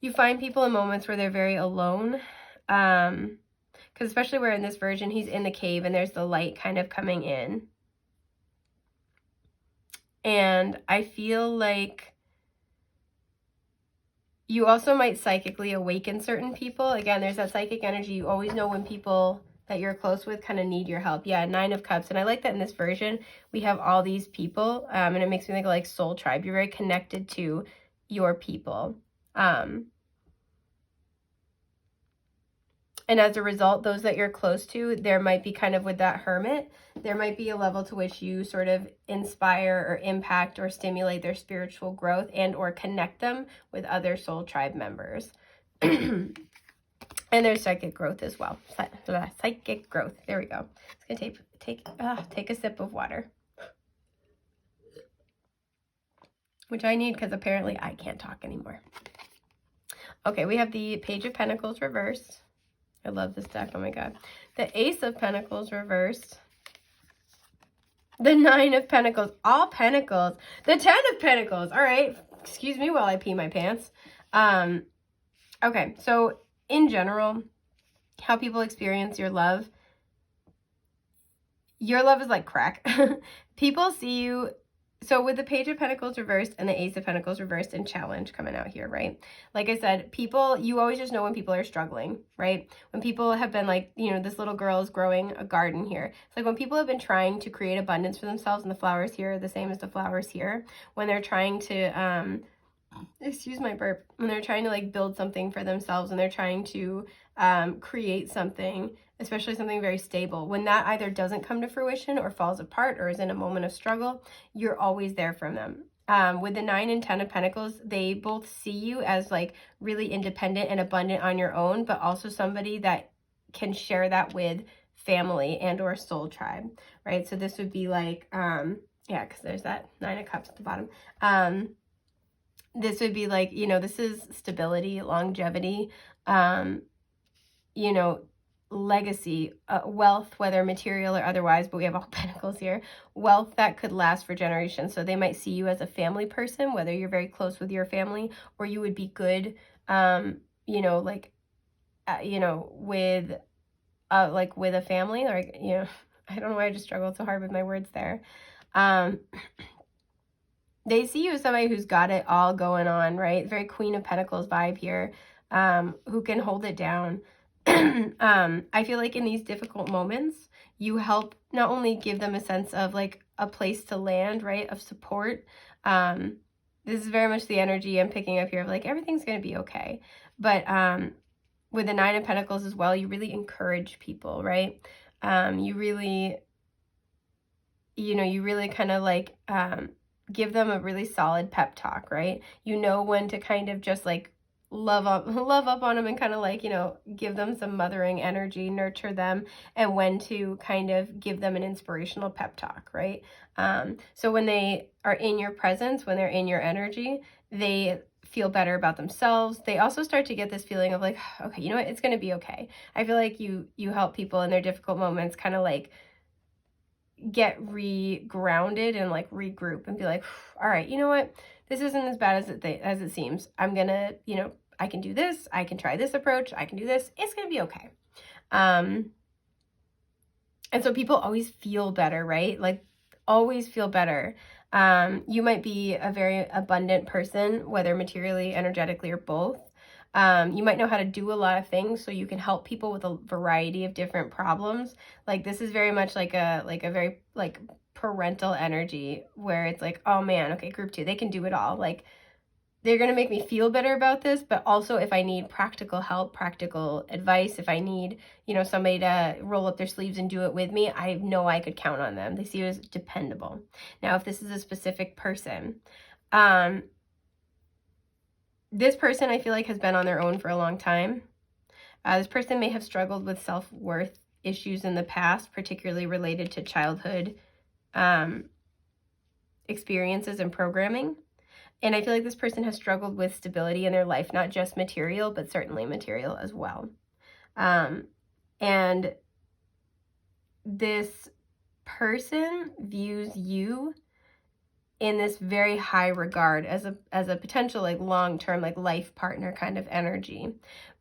you find people in moments where they're very alone. Because especially where in this version, he's in the cave and there's the light kind of coming in. And I feel like you also might psychically awaken certain people. Again, there's that psychic energy. You always know when people that you're close with kind of need your help. Yeah, 9 of Cups. And I like that in this version, we have all these people. And it makes me think of like soul tribe. You're very connected to your people. And as a result, those that you're close to, there might be kind of with that Hermit, there might be a level to which you sort of inspire or impact or stimulate their spiritual growth and or connect them with other soul tribe members. And there's psychic growth as well. Psychic growth. There we go. It's going to take a sip of water. Which I need because apparently I can't talk anymore. Okay, we have the Page of Pentacles reversed. I love this deck. Oh my God. The Ace of Pentacles reversed. The 9 of Pentacles. All Pentacles. The 10 of Pentacles. All right. Excuse me while I pee my pants. Okay. So in general, how people experience your love is like crack. People see you. So with the Page of Pentacles reversed and the Ace of Pentacles reversed and challenge coming out here, right? Like I said, people, you always just know when people are struggling, right? When people have been like, you know, this little girl is growing a garden here. It's like when people have been trying to create abundance for themselves, and the flowers here are the same as the flowers here. When they're trying to, excuse my burp, when they're trying to like build something for themselves and they're trying to create something, especially something very stable, when that either doesn't come to fruition or falls apart or is in a moment of struggle, you're always there for them. With the 9 and 10 of Pentacles, they both see you as like really independent and abundant on your own, but also somebody that can share that with family and or soul tribe, right? So this would be like, yeah, because there's that 9 of Cups at the bottom. This would be like, you know, this is stability, longevity, you know, legacy, wealth, whether material or otherwise, but we have all Pentacles here, wealth that could last for generations. So they might see you as a family person, whether you're very close with your family or you would be good, you know, like you know, with like with a family, or, you know, I don't know why I just struggled so hard with my words there. They see you as somebody who's got it all going on, right? Very Queen of Pentacles vibe here, who can hold it down. I feel like in these difficult moments, you help not only give them a sense of like a place to land, right, of support. This is very much the energy I'm picking up here of like, everything's going to be okay. But with the Nine of Pentacles as well, you really encourage people, right? You really, you know, you really kind of like give them a really solid pep talk, right? You know when to kind of just like love up on them and kind of like, you know, give them some mothering energy, nurture them, and when to kind of give them an inspirational pep talk, right? So when they are in your presence, when they're in your energy, they feel better about themselves. They also start to get this feeling of like, okay, you know what, it's going to be okay. I feel like you help people in their difficult moments kind of like get re-grounded and like regroup and be like, all right, you know what, this isn't as bad as it seems. I'm gonna, you know, I can do this, I can try this approach, I can do this, it's gonna be okay. And so people always feel better, right? Like always feel better. You might be a very abundant person, whether materially, energetically, or both. You might know how to do a lot of things, so you can help people with a variety of different problems. Like this is very much like a very like parental energy, where it's like, oh man, okay, group 2, they can do it all. Like they're going to make me feel better about this, but also if I need practical help, practical advice, if I need, you know, somebody to roll up their sleeves and do it with me, I know I could count on them. They see you as dependable. Now, if this is a specific person, this person I feel like has been on their own for a long time. This person may have struggled with self-worth issues in the past, particularly related to childhood experiences and programming. And I feel like this person has struggled with stability in their life, not just material, but certainly material as well. And this person views you in this very high regard as a potential like long-term like life partner kind of energy.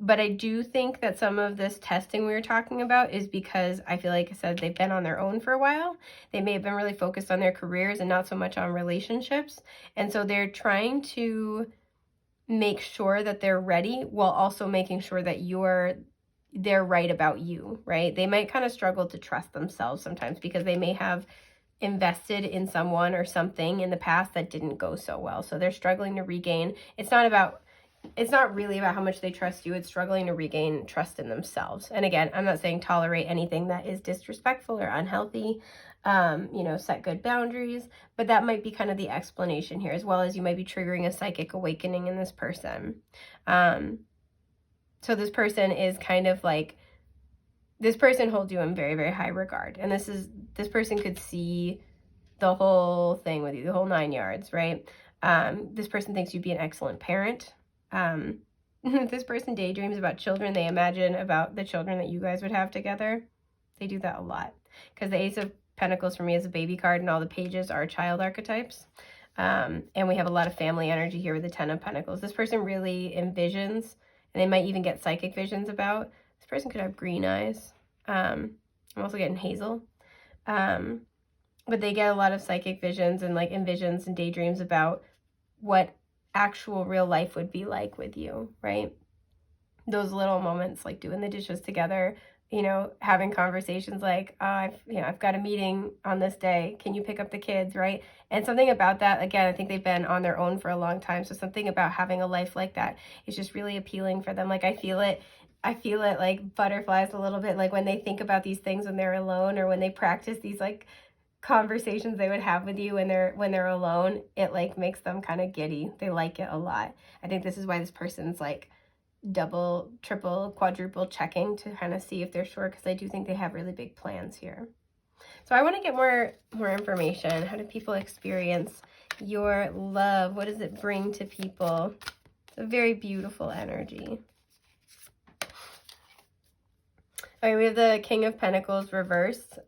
But I do think that some of this testing we were talking about is because I feel like I said they've been on their own for a while. They may have been really focused on their careers and not so much on relationships. And so they're trying to make sure that they're ready while also making sure that they're right about you, right? They might kind of struggle to trust themselves sometimes because they may have invested in someone or something in the past that didn't go so well. So they're struggling to regain. It's not really about how much they trust you. It's struggling to regain trust in themselves. And again, I'm not saying tolerate anything that is disrespectful or unhealthy. You know, set good boundaries, but that might be kind of the explanation here, as well as you might be triggering a psychic awakening in this person. So this person is kind of like, this person holds you in very, very high regard. And this person could see the whole thing with you, the whole 9 yards, right? This person thinks you'd be an excellent parent. This person daydreams about children. They imagine about the children that you guys would have together. They do that a lot. Because the Ace of Pentacles for me is a baby card, and all the pages are child archetypes. And we have a lot of family energy here with the 10 of Pentacles. This person really envisions, and they might even get psychic visions about, this person could have green eyes. I'm also getting hazel. But they get a lot of psychic visions and like envisions and daydreams about what actual real life would be like with you, right? Those little moments like doing the dishes together, you know, having conversations like, oh, I've got a meeting on this day. Can you pick up the kids, right? And something about that, again, I think they've been on their own for a long time. So something about having a life like that is just really appealing for them. Like I feel it like butterflies a little bit, like when they think about these things when they're alone, or when they practice these like conversations they would have with you when they're alone. It like makes them kind of giddy. They like it a lot. I think this is why this person's like double, triple, quadruple checking to kind of see if they're sure, because I do think they have really big plans here. So I want to get more information. How do people experience your love? What does it bring to people? It's a very beautiful energy. All right, we have the King of Pentacles reversed.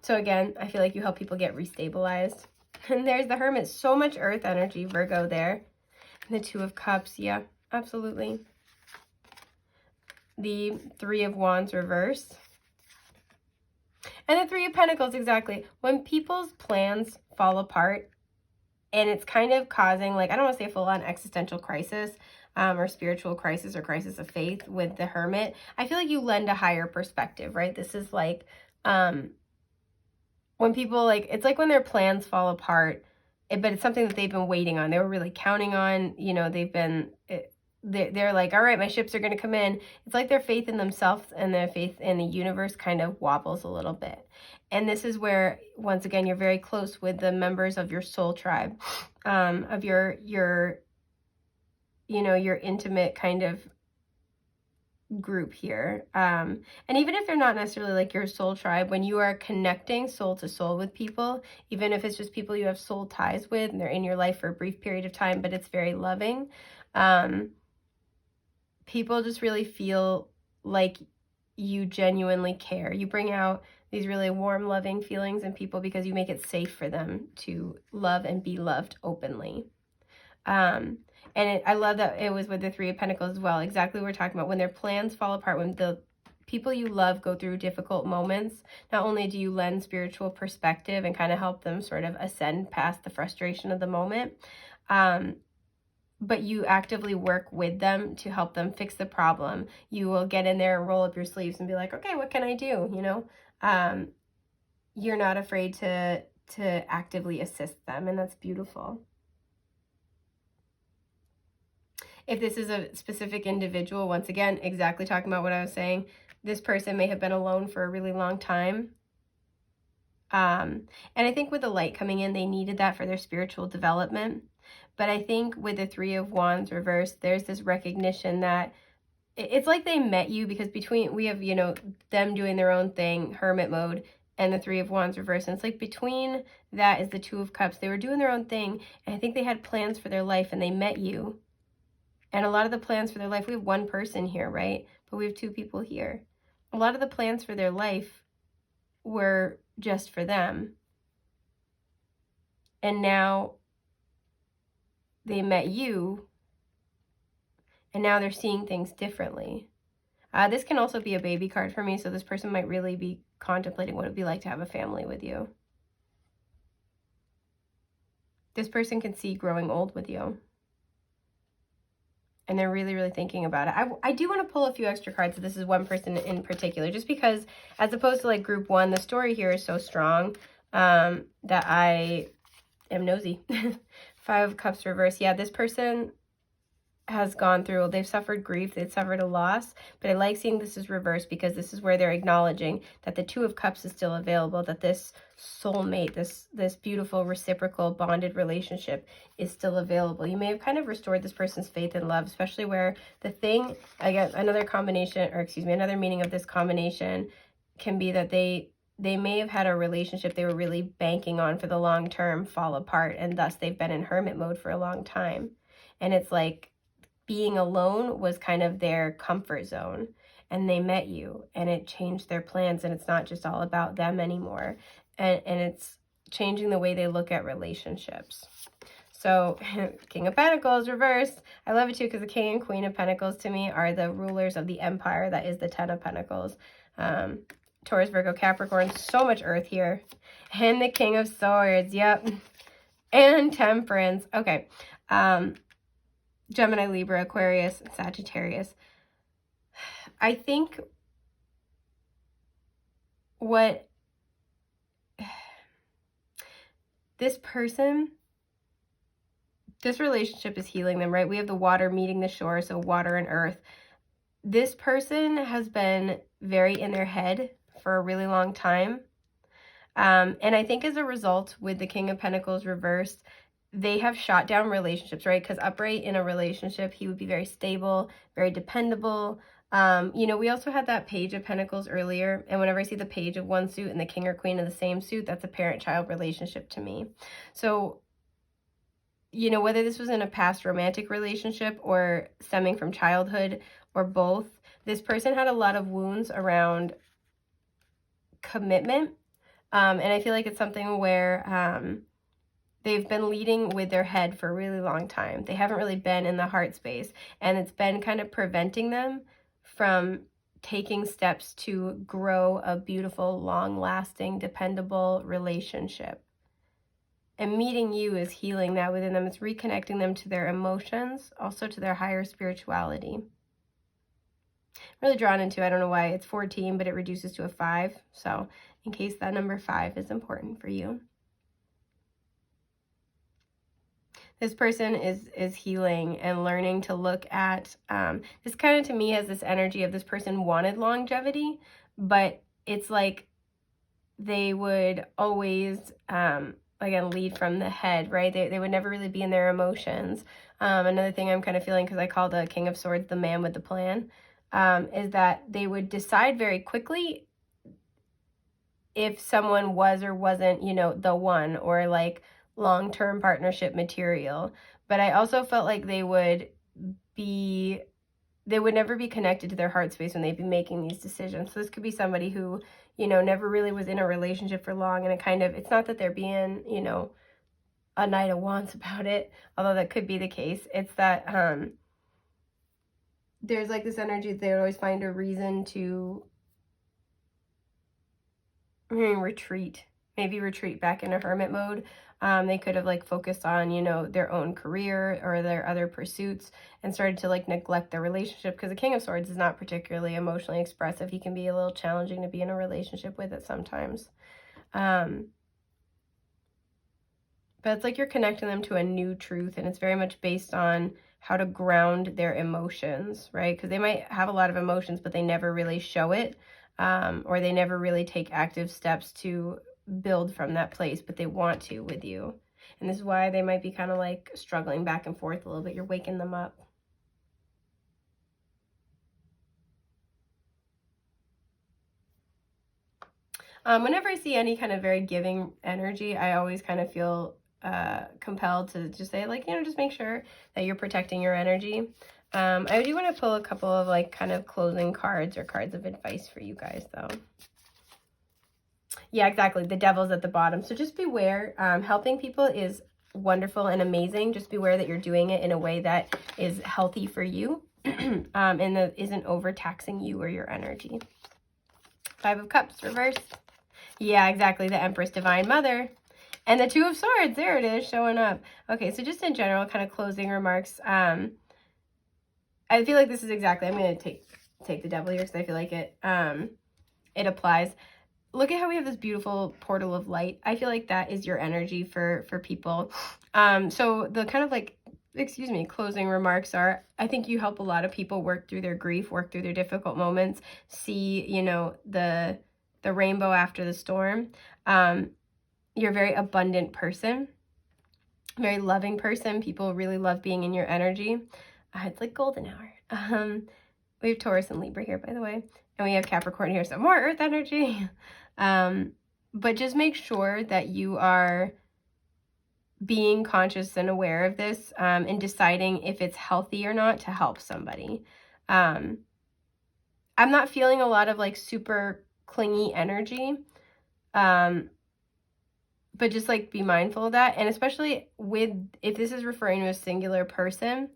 So again, I feel like you help people get restabilized. And there's the Hermit. So much earth energy, Virgo there. And the Two of Cups, yeah, absolutely. the Three of Wands reverse. And the Three of Pentacles, exactly. When people's plans fall apart, and it's kind of causing, like, I don't want to say a full-on existential crisis, or spiritual crisis or crisis of faith with the Hermit, I feel like you lend a higher perspective, right? This is like, when people, like, it's like when their plans fall apart, but it's something that they've been waiting on. They were really counting on, you know, they're like, all right, my ships are going to come in. It's like their faith in themselves and their faith in the universe kind of wobbles a little bit. And this is where, once again, you're very close with the members of your soul tribe, of your you know, your intimate kind of group here. And even if they're not necessarily like your soul tribe, when you are connecting soul to soul with people, even if it's just people you have soul ties with and they're in your life for a brief period of time, but it's very loving, people just really feel like you genuinely care. You bring out these really warm, loving feelings in people because you make it safe for them to love and be loved openly. And I love that it was with the Three of Pentacles as well. Exactly what we're talking about. When their plans fall apart, when the people you love go through difficult moments, not only do you lend spiritual perspective and kind of help them sort of ascend past the frustration of the moment, but you actively work with them to help them fix the problem. You will get in there and roll up your sleeves and be like, okay, what can I do? You know, you're not afraid to actively assist them, and that's beautiful. If this is a specific individual, once again, exactly talking about what I was saying, this person may have been alone for a really long time. And I think with the light coming in, they needed that for their spiritual development. But I think with the Three of Wands reversed, there's this recognition that it's like they met you, because we have, you know, them doing their own thing, hermit mode, and the Three of Wands reversed. And it's like between that is the Two of Cups. They were doing their own thing, and I think they had plans for their life, and they met you. And a lot of the plans for their life, we have one person here, right? But we have two people here. A lot of the plans for their life were just for them. And now they met you, and now they're seeing things differently. This can also be a baby card for me, so this person might really be contemplating what it would be like to have a family with you. This person can see growing old with you. And they're really, really thinking about it. I do want to pull a few extra cards. This is one person in particular, just because as opposed to like group one, the story here is so strong that I am nosy. Five of Cups reverse. Yeah, this person has gone through, they've suffered grief, they've suffered a loss, but I like seeing this is reversed because this is where they're acknowledging that the Two of Cups is still available, that this soulmate, this beautiful reciprocal bonded relationship is still available. You may have kind of restored this person's faith and love, especially where the thing, I guess another combination, or excuse me, another meaning of this combination can be that they may have had a relationship they were really banking on for the long term fall apart, and thus they've been in hermit mode for a long time. And it's like being alone was kind of their comfort zone, and they met you, and it changed their plans, and it's not just all about them anymore, and it's changing the way they look at relationships. So King of Pentacles reversed. I love it too, because the King and Queen of Pentacles to me are the rulers of the empire. That is the Ten of Pentacles. Taurus, Virgo, Capricorn, so much earth here. And the King of Swords, yep. And Temperance. Okay. Gemini, Libra, Aquarius, Sagittarius. I think what this relationship is healing them, right? We have the water meeting the shore, so water and earth. This person has been very in their head for a really long time. And I think as a result, with the King of Pentacles reversed, they have shot down relationships, right? Because upright in a relationship, he would be very stable, very dependable. You know, we also had that Page of Pentacles earlier, and whenever I see the Page of one suit and the King or Queen of the same suit, that's a parent-child relationship to me. So, you know, whether this was in a past romantic relationship or stemming from childhood or both, this person had a lot of wounds around commitment. And I feel like it's something where they've been leading with their head for a really long time. They haven't really been in the heart space, and it's been kind of preventing them from taking steps to grow a beautiful, long-lasting, dependable relationship. And meeting you is healing that within them. It's reconnecting them to their emotions, also to their higher spirituality. I'm really drawn into, I don't know why, it's 14, but it reduces to a 5. So in case that number 5 is important for you. This person is healing and learning to look at, this kind of to me has this energy of this person wanted longevity, but it's like they would always, again, lead from the head, right? They would never really be in their emotions. Another thing I'm kind of feeling, because I call the King of Swords the man with the plan, is that they would decide very quickly if someone was or wasn't, you know, the one, or like long-term partnership material. But I also felt like they would never be connected to their heart space when they'd be making these decisions. So this could be somebody who, you know, never really was in a relationship for long, and it's not that they're being, you know, a Knight of Wands about it, although that could be the case. It's that there's like this energy that they would always find a reason to retreat back into hermit mode. They could have like focused on, you know, their own career or their other pursuits and started to like neglect their relationship, because the King of Swords is not particularly emotionally expressive. He can be a little challenging to be in a relationship with at sometimes. But it's like you're connecting them to a new truth, and it's very much based on how to ground their emotions, right? Because they might have a lot of emotions, but they never really show it, or they never really take active steps to build from that place, but they want to with you. And this is why they might be kind of like struggling back and forth a little bit. You're waking them up. Whenever I see any kind of very giving energy, I always kind of feel compelled to just say, like, you know, just make sure that you're protecting your energy. I do want to pull a couple of like kind of closing cards or cards of advice for you guys though. Yeah, exactly. The Devil's at the bottom. So just beware. Helping people is wonderful and amazing. Just beware that you're doing it in a way that is healthy for you and that isn't overtaxing you or your energy. 5 of Cups reversed. Yeah, exactly. The Empress, Divine Mother. And the 2 of Swords, there it is, showing up. Okay, so just in general, kind of closing remarks. I feel like this is exactly, I'm going to take the Devil here because I feel like it applies. Look at how we have this beautiful portal of light. I feel like that is your energy for people. So the kind of like, closing remarks are, I think you help a lot of people work through their grief, work through their difficult moments, see, you know, the rainbow after the storm. You're a very abundant person, very loving person. People really love being in your energy. It's like golden hour. We have Taurus and Libra here, by the way. And we have Capricorn here, so more earth energy. But just make sure that you are being conscious and aware of this and deciding if it's healthy or not to help somebody. I'm not feeling a lot of like super clingy energy. But just like be mindful of that. And especially if this is referring to a singular person,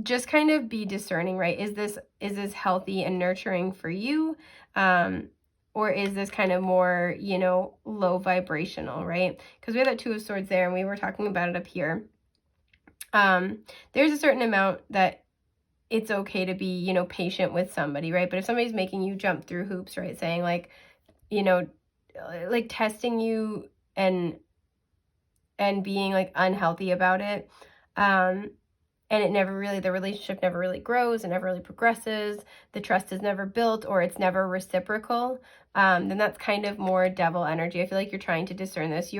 just kind of be discerning, right? Is this healthy and nurturing for you? Or is this kind of more, you know, low vibrational, right? Because we have that 2 of Swords there, and we were talking about it up here. There's a certain amount that it's okay to be, you know, patient with somebody, right? But if somebody's making you jump through hoops, right? Saying like, you know, like testing you and being like unhealthy about it, and the relationship never really grows, and never really progresses, the trust is never built, or it's never reciprocal, then that's kind of more devil energy. I feel like you're trying to discern this.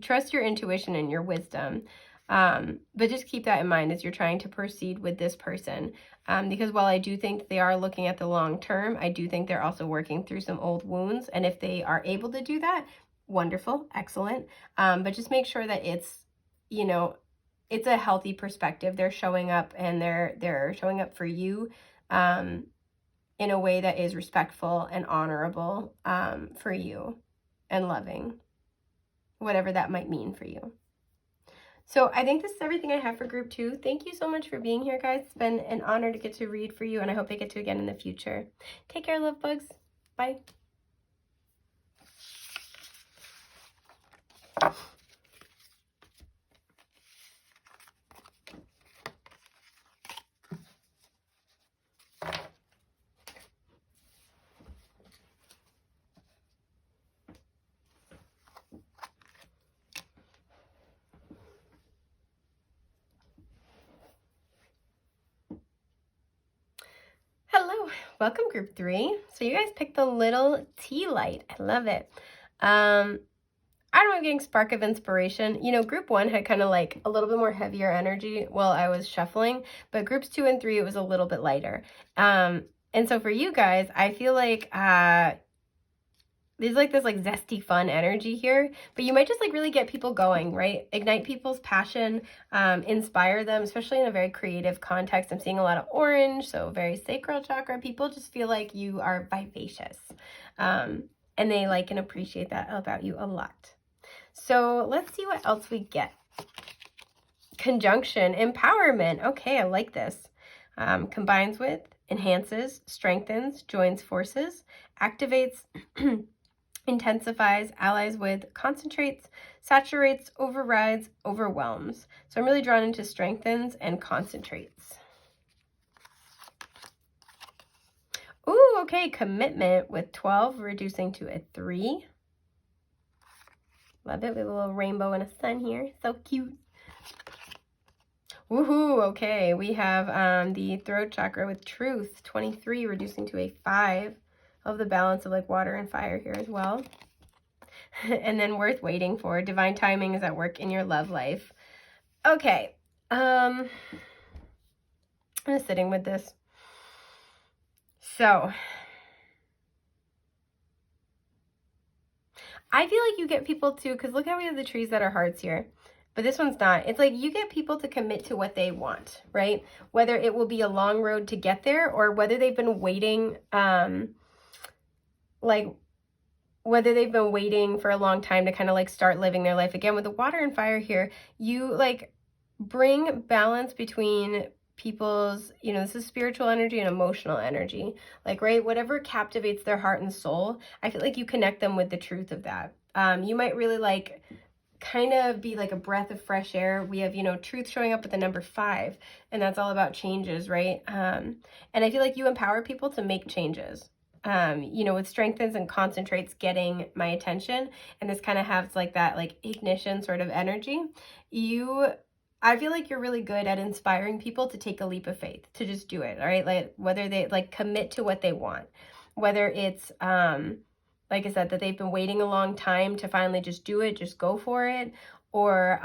Trust your intuition and your wisdom, but just keep that in mind as you're trying to proceed with this person, because while I do think they are looking at the long term, I do think they're also working through some old wounds, and if they are able to do that, wonderful, excellent, but just make sure that it's, you know, it's a healthy perspective. They're showing up, and they're showing up for you in a way that is respectful and honorable for you, and loving, whatever that might mean for you. So I think this is everything I have for group 2. Thank you so much for being here, guys. It's been an honor to get to read for you, and I hope I get to again in the future. Take care, love bugs. Bye. Hello, welcome group 3. So you guys picked the little tea light. I love it. I don't know, I'm getting spark of inspiration. You know, group 1 had kind of like a little bit more heavier energy while I was shuffling, but groups 2 and 3, it was a little bit lighter. And so for you guys, I feel like there's like this like zesty fun energy here, but you might just like really get people going, right? Ignite people's passion, inspire them, especially in a very creative context. I'm seeing a lot of orange, so very sacral chakra. People just feel like you are vivacious, and they like and appreciate that about you a lot. So let's see what else we get. Conjunction, empowerment. Okay, I like this. Combines with, enhances, strengthens, joins forces, activates, intensifies, allies with, concentrates, saturates, overrides, overwhelms. So I'm really drawn into strengthens and concentrates. Ooh, okay, commitment with 12 reducing to a 3. Love it, with a little rainbow and a sun here. So cute. Woohoo, okay, we have the throat chakra with truth, 23 reducing to a 5. Of the balance of like water and fire here as well. And then worth waiting for, divine timing is at work in your love life. Okay, I'm sitting with this. So I feel like you get people to, because look how we have the trees that are hearts here, but this one's not. It's like you get people to commit to what they want, right? Whether it will be a long road to get there, or whether they've been waiting, like whether they've been waiting for a long time to kind of like start living their life again. With the water and fire here, you like bring balance between people's, you know, this is spiritual energy and emotional energy, like, right, whatever captivates their heart and soul. I feel like you connect them with the truth of that. You might really like kind of be like a breath of fresh air. We have, you know, truth showing up with the number 5, and that's all about changes, right? And I feel like you empower people to make changes. You know, with strengthens and concentrates getting my attention, and this kind of has like that like ignition sort of energy. I feel like you're really good at inspiring people to take a leap of faith, to just do it, all right? Like whether they like commit to what they want, whether it's like I said, that they've been waiting a long time to finally just do it, just go for it, or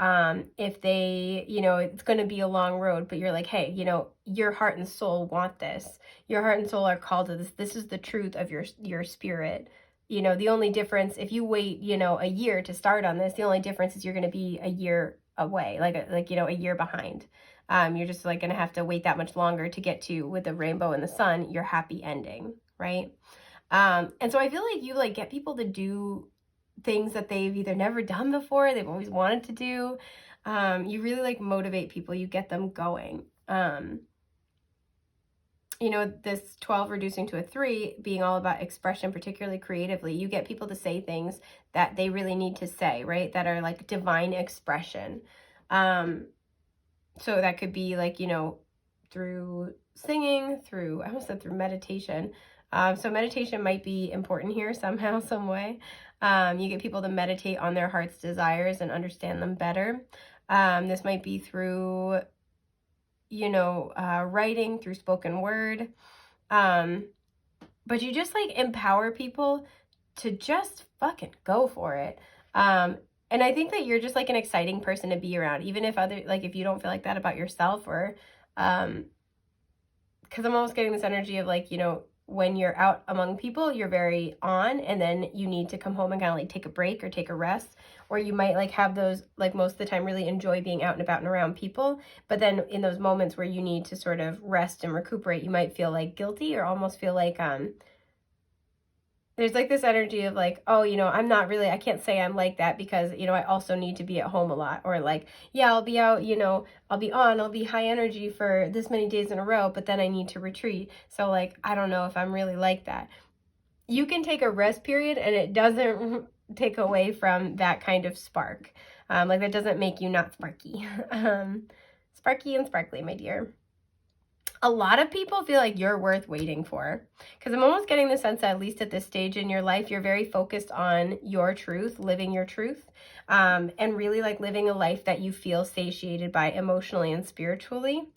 if they, you know, it's going to be a long road, but you're like, hey, you know, your heart and soul want this. Your heart and soul are called to this. This is the truth of your spirit. You know, the only difference, if you wait, you know, a year to start on this, the only difference is you're going to be a year away, like, you know, a year behind. You're just like going to have to wait that much longer to get to, with the rainbow and the sun, your happy ending, right? And so I feel like you like get people to do things that they've either never done before, they've always wanted to do. You really like motivate people, you get them going. You know, this 12 reducing to a 3 being all about expression, particularly creatively, you get people to say things that they really need to say, right? That are like divine expression. So that could be like, you know, through singing, through, I almost said through meditation. So meditation might be important here somehow, some way. You get people to meditate on their heart's desires and understand them better. This might be through, you know, writing, through spoken word. But you just like empower people to just fucking go for it. And I think that you're just like an exciting person to be around, even if if you don't feel like that about yourself, or, because I'm almost getting this energy of like, you know, when you're out among people, you're very on, and then you need to come home and kind of like take a break or take a rest, or you might like have those, like most of the time really enjoy being out and about and around people, but then in those moments where you need to sort of rest and recuperate, you might feel like guilty, or almost feel like there's like this energy of like, oh, you know, I'm not really, I can't say I'm like that because, you know, I also need to be at home a lot. Or like, yeah, I'll be out, you know, I'll be high energy for this many days in a row, but then I need to retreat. So like, I don't know if I'm really like that. You can take a rest period and it doesn't take away from that kind of spark. Like that doesn't make you not sparky. Sparky and sparkly, my dear. A lot of people feel like you're worth waiting for, because I'm almost getting the sense that at least at this stage in your life, you're very focused on your truth, living your truth, and really like living a life that you feel satiated by emotionally and spiritually.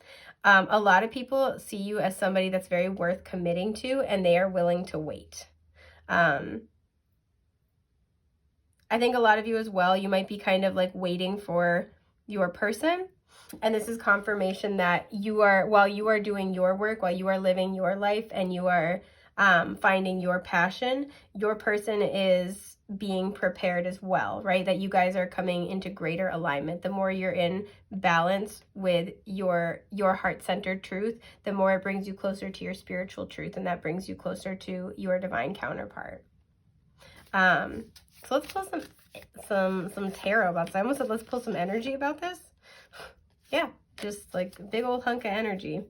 A lot of people see you as somebody that's very worth committing to, and they are willing to wait. I think a lot of you as well, you might be kind of like waiting for your person. And this is confirmation that you are, while you are doing your work, while you are living your life and you are finding your passion, your person is being prepared as well, right? That you guys are coming into greater alignment. The more you're in balance with your heart-centered truth, the more it brings you closer to your spiritual truth, and that brings you closer to your divine counterpart. So let's pull some tarot about this. I almost said let's pull some energy about this. Yeah, just like a big old hunk of energy.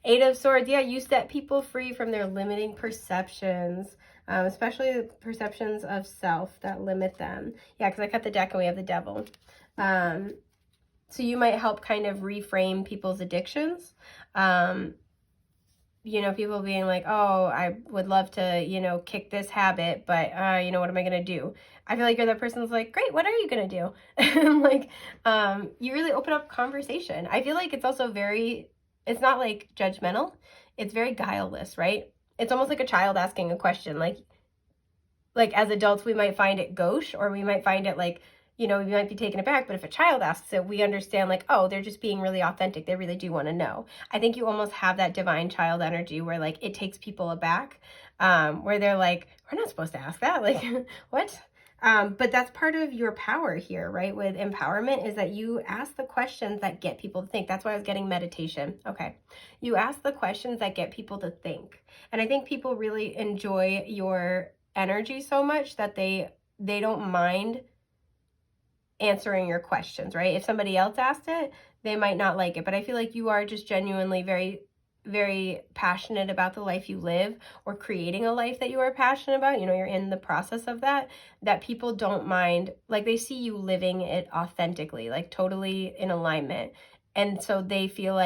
8 of Swords. Yeah, you set people free from their limiting perceptions, especially the perceptions of self that limit them. Yeah, because I cut the deck and we have the Devil. So you might help kind of reframe people's addictions. You know, people being like, oh, I would love to, you know, kick this habit, but, you know, what am I going to do? I feel like you're that person who's like, great, what are you going to do? And like, you really open up conversation. I feel like it's also it's not like judgmental. It's very guileless, right? It's almost like a child asking a question. Like as adults, we might find it gauche, or we might find it like, you know, we might be taken aback, but if a child asks it, we understand like, oh, they're just being really authentic. They really do want to know. I think you almost have that divine child energy where like it takes people aback, where they're like, we're not supposed to ask that. Like, what? But that's part of your power here, right? With empowerment is that you ask the questions that get people to think. That's why I was getting meditation. Okay. You ask the questions that get people to think. And I think people really enjoy your energy so much that they don't mind answering your questions, right? If somebody else asked it, they might not like it, but I feel like you are just genuinely very, very passionate about the life you live, or creating a life that you are passionate about. You know, you're in the process of that people don't mind, like they see you living it authentically, like totally in alignment. And so they feel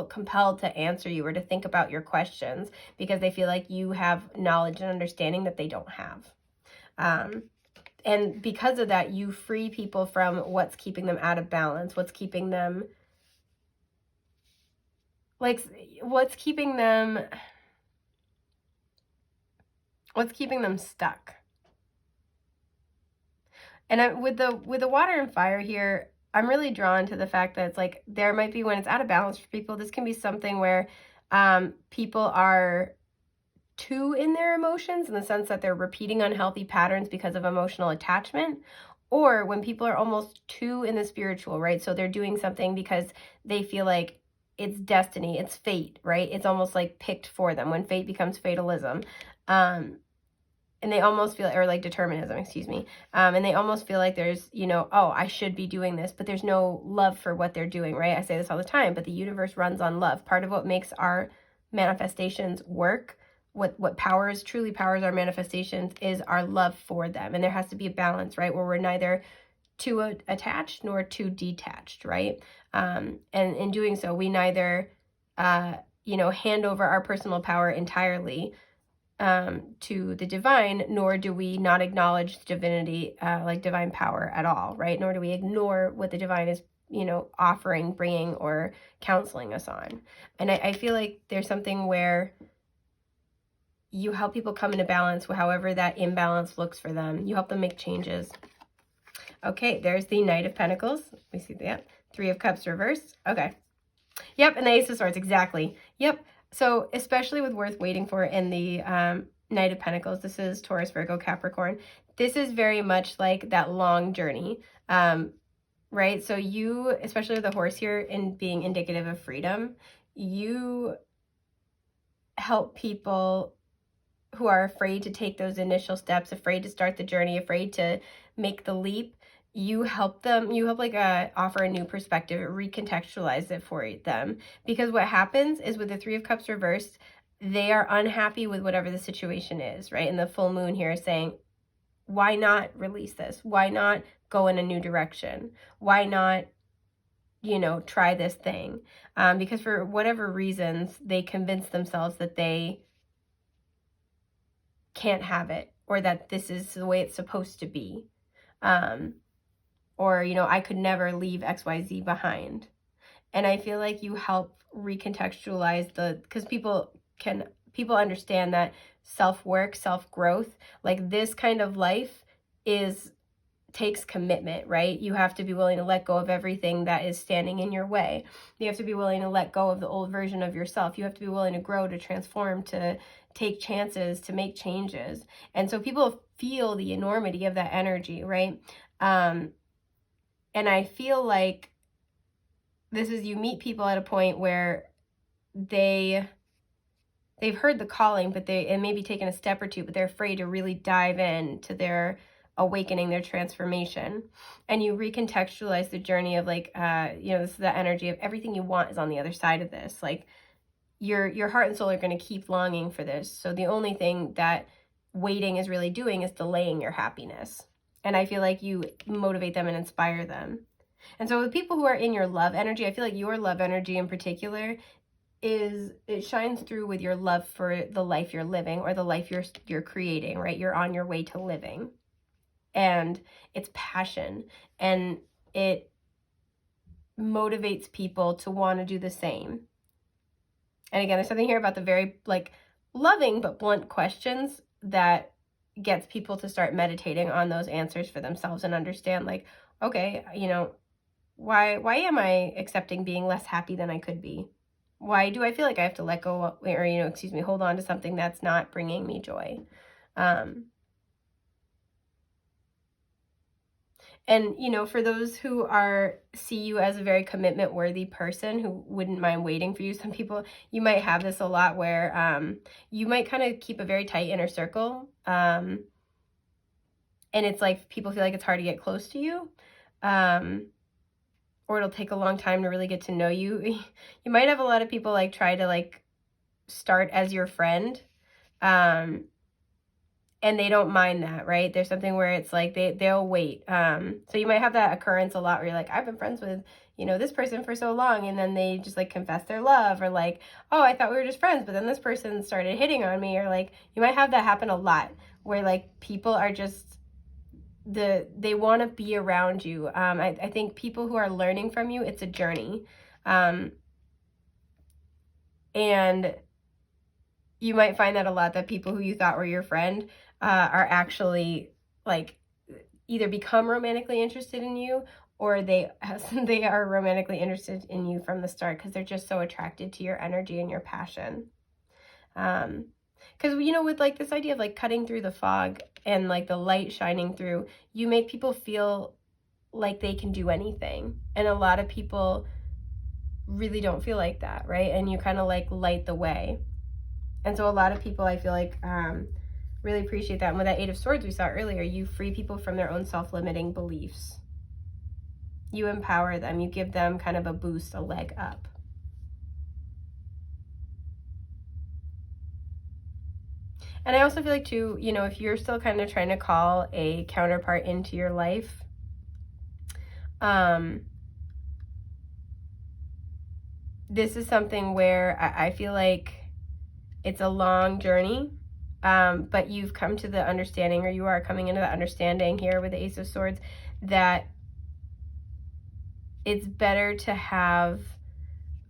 compelled to answer you or to think about your questions, because they feel like you have knowledge and understanding that they don't have. And because of that, you free people from what's keeping them out of balance, what's keeping them stuck. And with the water and fire here, I'm really drawn to the fact that it's like there might be, when it's out of balance for people, this can be something where people are too in their emotions, in the sense that they're repeating unhealthy patterns because of emotional attachment, or when people are almost too in the spiritual, right? So they're doing something because they feel like it's destiny, it's fate, right? It's almost like picked for them, when fate becomes fatalism. And they almost feel, or like determinism, excuse me. And they almost feel like there's, you know, oh, I should be doing this, but there's no love for what they're doing, right? I say this all the time, but the universe runs on love. Part of what makes our manifestations work, what truly powers our manifestations, is our love for them. And there has to be a balance, right? Where we're neither too attached nor too detached, right? And in doing so, we neither, you know, hand over our personal power entirely to the divine, nor do we not acknowledge the divinity, like divine power at all, right? Nor do we ignore what the divine is, you know, offering, bringing, or counseling us on. And I feel like there's something where you help people come into balance, however that imbalance looks for them. You help them make changes. Okay, there's the Knight of Pentacles. We see that. 3 of Cups reversed. Okay. Yep, and the Ace of Swords, exactly. Yep. So especially with worth waiting for in the Knight of Pentacles, this is Taurus, Virgo, Capricorn. This is very much like that long journey, right? So you, especially with the horse here in being indicative of freedom, you help people who are afraid to take those initial steps, afraid to start the journey, afraid to make the leap, you help them, you help like offer a new perspective, recontextualize it for them. Because what happens is with the Three of Cups reversed, they are unhappy with whatever the situation is, right? And the full moon here is saying, why not release this? Why not go in a new direction? Why not, you know, try this thing? Because for whatever reasons, they convince themselves that they can't have it, or that this is the way it's supposed to be. Or, you know, I could never leave XYZ behind. And I feel like you help recontextualize because people understand that self-work, self-growth, like this kind of life takes commitment, right? You have to be willing to let go of everything that is standing in your way. You have to be willing to let go of the old version of yourself. You have to be willing to grow, to transform, to take chances, to make changes. And so people feel the enormity of that energy, right? And I feel like this is, you meet people at a point where they've heard the calling, but and maybe taken a step or two, but they're afraid to really dive into their awakening, their transformation. And you recontextualize the journey of like, you know, this is the energy of everything you want is on the other side of this. Like your heart and soul are going to keep longing for this. So the only thing that waiting is really doing is delaying your happiness. And I feel like you motivate them and inspire them. And so with people who are in your love energy, I feel like your love energy in particular it shines through with your love for the life you're living, or the life you're creating, right? You're on your way to living. And it's passion, and it motivates people to want to do the same. And again, there's something here about the very like loving but blunt questions that gets people to start meditating on those answers for themselves and understand like, okay, you know, why am I accepting being less happy than I could be? Why do I feel like I have to let go, or, you know, hold on to something that's not bringing me joy? And, you know, for those who see you as a very commitment worthy person who wouldn't mind waiting for you, some people, you might have this a lot where you might kind of keep a very tight inner circle. And it's like people feel like it's hard to get close to you. Or it'll take a long time to really get to know you. You might have a lot of people like try to like start as your friend. And they don't mind that, right? There's something where it's like they'll wait. So you might have that occurrence a lot where you're like, I've been friends with, you know, this person for so long, and then they just like confess their love, or like, oh, I thought we were just friends, but then this person started hitting on me, or like you might have that happen a lot where like people are just they want to be around you. I think people who are learning from you, it's a journey. And you might find that a lot, that people who you thought were your friend are actually like either become romantically interested in you, or they are romantically interested in you from the start, because they're just so attracted to your energy and your passion. Because, you know, with like this idea of like cutting through the fog and like the light shining through, you make people feel like they can do anything. And a lot of people really don't feel like that, right? And you kind of like light the way. And so a lot of people, I feel like, really appreciate that. And with that Eight of Swords we saw earlier, you free people from their own self-limiting beliefs. You empower them. You give them kind of a boost, a leg up. And I also feel like too, you know, if you're still kind of trying to call a counterpart into your life, this is something where I feel like it's a long journey, but you've come to the understanding, or you are coming into the understanding here with the Ace of Swords, that it's better to have,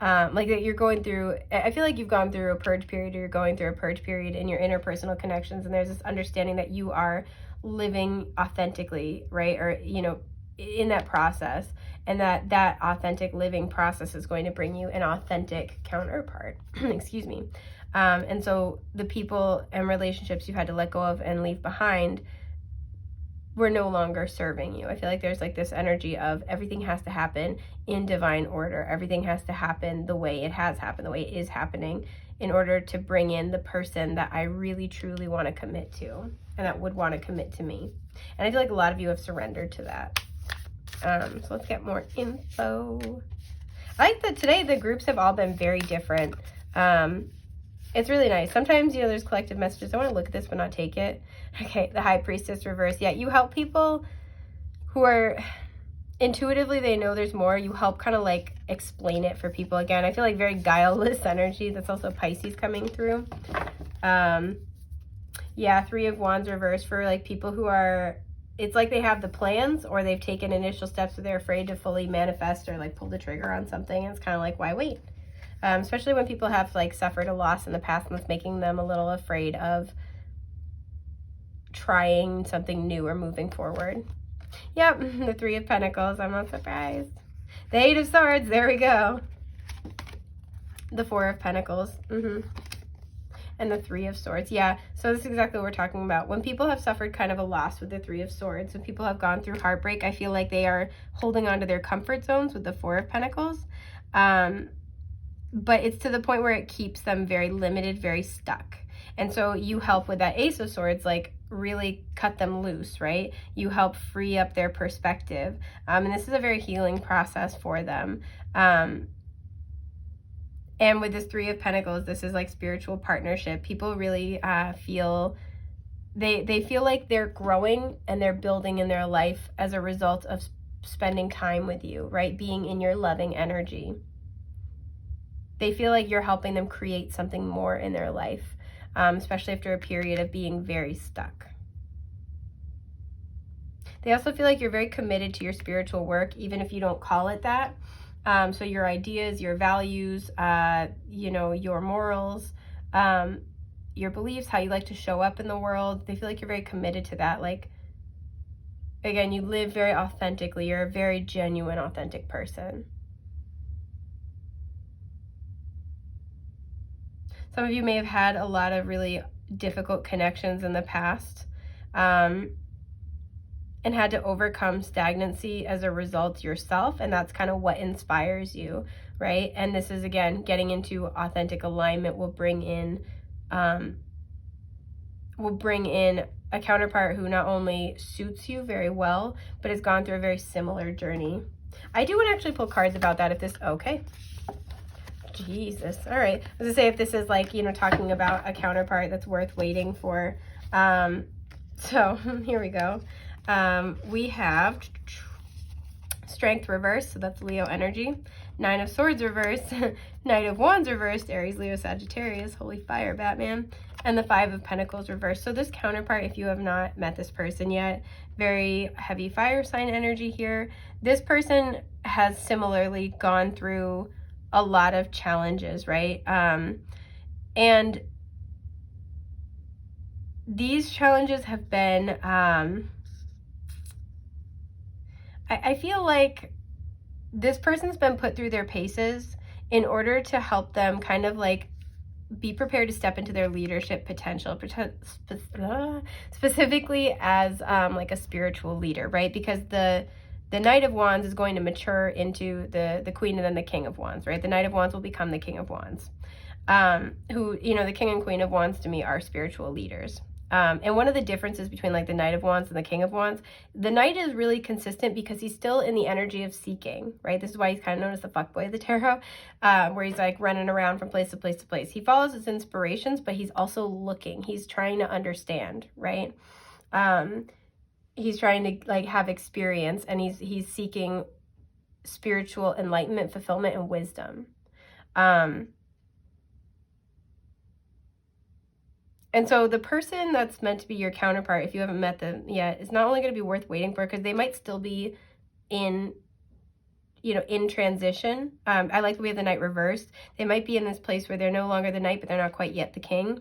like that you're going through, I feel like you've gone through a purge period, or you're going through a purge period in your interpersonal connections, and there's this understanding that you are living authentically, right? Or, you know, in that process, and that authentic living process is going to bring you an authentic counterpart. Excuse me. And so the people and relationships you've had to let go of and leave behind were no longer serving you. I feel like there's like this energy of everything has to happen in divine order. Everything has to happen the way it has happened, the way it is happening in order to bring in the person that I really truly want to commit to and that would want to commit to me. And I feel like a lot of you have surrendered to that. So let's get more info. I like that today the groups have all been very different. It's really nice. Sometimes, you know, there's collective messages. I want to look at this but not take it. Okay, the High Priestess reverse. Yeah, you help people who are intuitively, they know there's more. You help kind of like explain it for people. Again, I feel like very guileless energy. That's also Pisces coming through. Yeah, Three of Wands reverse for like people who are, it's like they have the plans or they've taken initial steps but they're afraid to fully manifest or like pull the trigger on something. It's kind of like, why wait? Especially when people have like suffered a loss in the past and it's making them a little afraid of trying something new or moving forward. Yep, the Three of Pentacles, I'm not surprised. The Eight of Swords, there we go. The Four of Pentacles, and the Three of Swords. Yeah, so this is exactly what we're talking about. When people have suffered kind of a loss with the Three of Swords, when people have gone through heartbreak, I feel like they are holding on to their comfort zones with the Four of Pentacles. But it's to the point where it keeps them very limited, very stuck. And so you help with that Ace of Swords, like really cut them loose, right? You help free up their perspective. And this is a very healing process for them. And with this Three of Pentacles, this is like spiritual partnership. People really feel, they feel like they're growing and they're building in their life as a result of spending time with you, right? Being in your loving energy. They feel like you're helping them create something more in their life, especially after a period of being very stuck. They also feel like you're very committed to your spiritual work, even if you don't call it that. So your ideas, your values, you know, your morals, your beliefs, how you like to show up in the world. They feel like you're very committed to that. Like, again, you live very authentically. You're a very genuine, authentic person. Some of you may have had a lot of really difficult connections in the past and had to overcome stagnancy as a result yourself. And that's kind of what inspires you, right? And this is, again, getting into authentic alignment will bring in a counterpart who not only suits you very well, but has gone through a very similar journey. I do want to actually pull cards about that if this, okay. Jesus. All right. I was gonna say if this is like, you know, talking about a counterpart that's worth waiting for. So here we go. We have Strength reverse, so that's Leo energy. Nine of Swords reverse, Knight of Wands reversed, Aries, Leo, Sagittarius, holy fire, Batman. And the Five of Pentacles reversed. So this counterpart, if you have not met this person yet, very heavy fire sign energy here. This person has similarly gone through a lot of challenges, right? And these challenges have been, I feel like this person's been put through their paces in order to help them kind of like be prepared to step into their leadership potential, specifically as like a spiritual leader, right? Because the Knight of Wands is going to mature into the Queen and then the King of Wands, right? The Knight of Wands will become the King of Wands, who, you know, the King and Queen of Wands to me are spiritual leaders. And one of the differences between like the Knight of Wands and the King of Wands, the Knight is really consistent because he's still in the energy of seeking, right? This is why he's kind of known as the fuckboy of the tarot, where he's like running around from place to place to place. He follows his inspirations, but he's also looking. He's trying to understand, right? He's trying to like have experience, and he's seeking spiritual enlightenment, fulfillment, and wisdom. And so the person that's meant to be your counterpart, if you haven't met them yet, is not only going to be worth waiting for, because they might still be in, you know, in transition. I like the way the Knight reversed. They might be in this place where they're no longer the Knight, but they're not quite yet the King.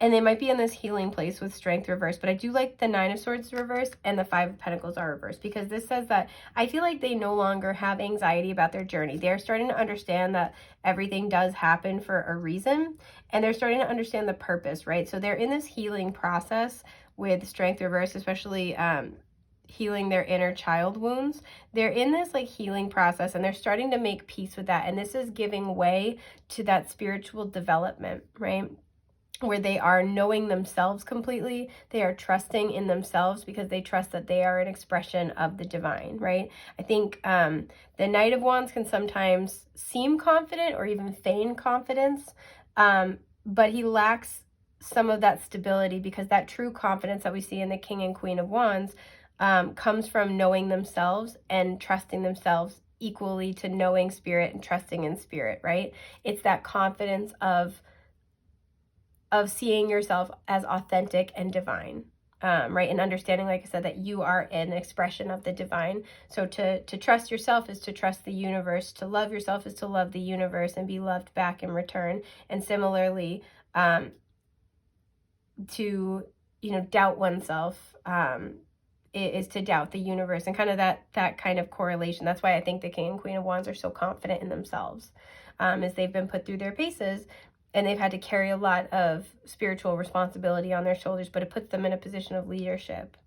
And they might be in this healing place with Strength reversed, but I do like the Nine of Swords reversed and the Five of Pentacles are reversed, because this says that I feel like they no longer have anxiety about their journey. They're starting to understand that everything does happen for a reason, and they're starting to understand the purpose, right? So they're in this healing process with Strength reversed, especially healing their inner child wounds. They're in this like healing process, and they're starting to make peace with that. And this is giving way to that spiritual development, right? Where they are knowing themselves completely. They are trusting in themselves because they trust that they are an expression of the divine, right? I think the Knight of Wands can sometimes seem confident or even feign confidence, but he lacks some of that stability, because that true confidence that we see in the King and Queen of Wands comes from knowing themselves and trusting themselves equally to knowing spirit and trusting in spirit, right? It's that confidence of seeing yourself as authentic and divine, right? And understanding, like I said, that you are an expression of the divine. So to trust yourself is to trust the universe. To love yourself is to love the universe and be loved back in return. And similarly, to, doubt oneself is to doubt the universe, and kind of that kind of correlation. That's why I think the King and Queen of Wands are so confident in themselves, as they've been put through their paces. And they've had to carry a lot of spiritual responsibility on their shoulders, but it puts them in a position of leadership.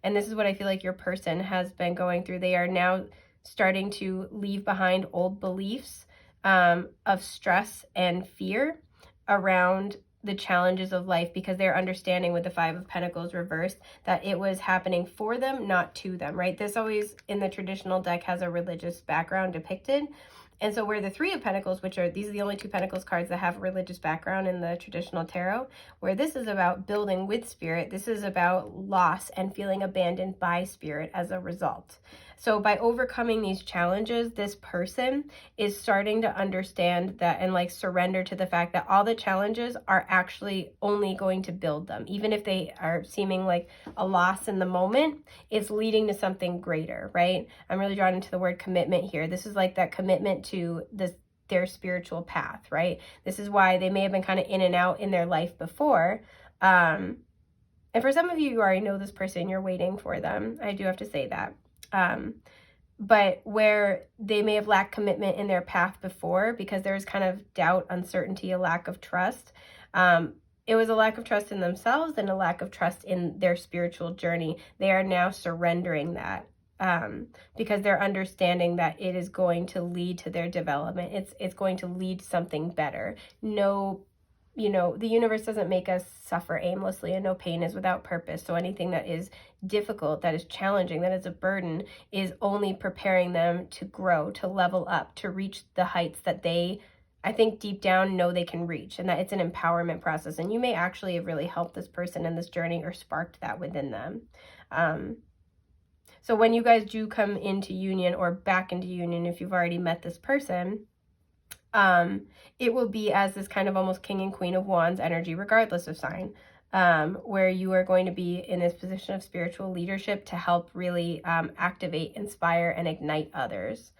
And this is what I feel like your person has been going through. They are now starting to leave behind old beliefs of stress and fear around the challenges of life, because they're understanding with the Five of Pentacles reversed that it was happening for them, not to them, right? This always in the traditional deck has a religious background depicted. And so where the Three of Pentacles, these are the only two Pentacles cards that have a religious background in the traditional tarot, where this is about building with spirit, this is about loss and feeling abandoned by spirit as a result. So by overcoming these challenges, this person is starting to understand that and like surrender to the fact that all the challenges are actually only going to build them. Even if they are seeming like a loss in the moment, it's leading to something greater, right? I'm really drawn into the word commitment here. This is like that commitment to their spiritual path, right? This is why they may have been kind of in and out in their life before. And for some of you already know this person, you're waiting for them. I do have to say that. But where they may have lacked commitment in their path before, because there's kind of doubt, uncertainty, a lack of trust. It was a lack of trust in themselves and a lack of trust in their spiritual journey. They are now surrendering that, because they're understanding that it is going to lead to their development. It's going to lead to something better. The universe doesn't make us suffer aimlessly, and no pain is without purpose. So anything that is difficult, that is challenging, that is a burden, is only preparing them to grow, to level up, to reach the heights that they, I think deep down, know they can reach, and that it's an empowerment process. And you may actually have really helped this person in this journey or sparked that within them. So when you guys do come into union or back into union, if you've already met this person, it will be as this kind of almost King and Queen of Wands energy, regardless of sign, where you are going to be in this position of spiritual leadership to help really activate, inspire, and ignite others.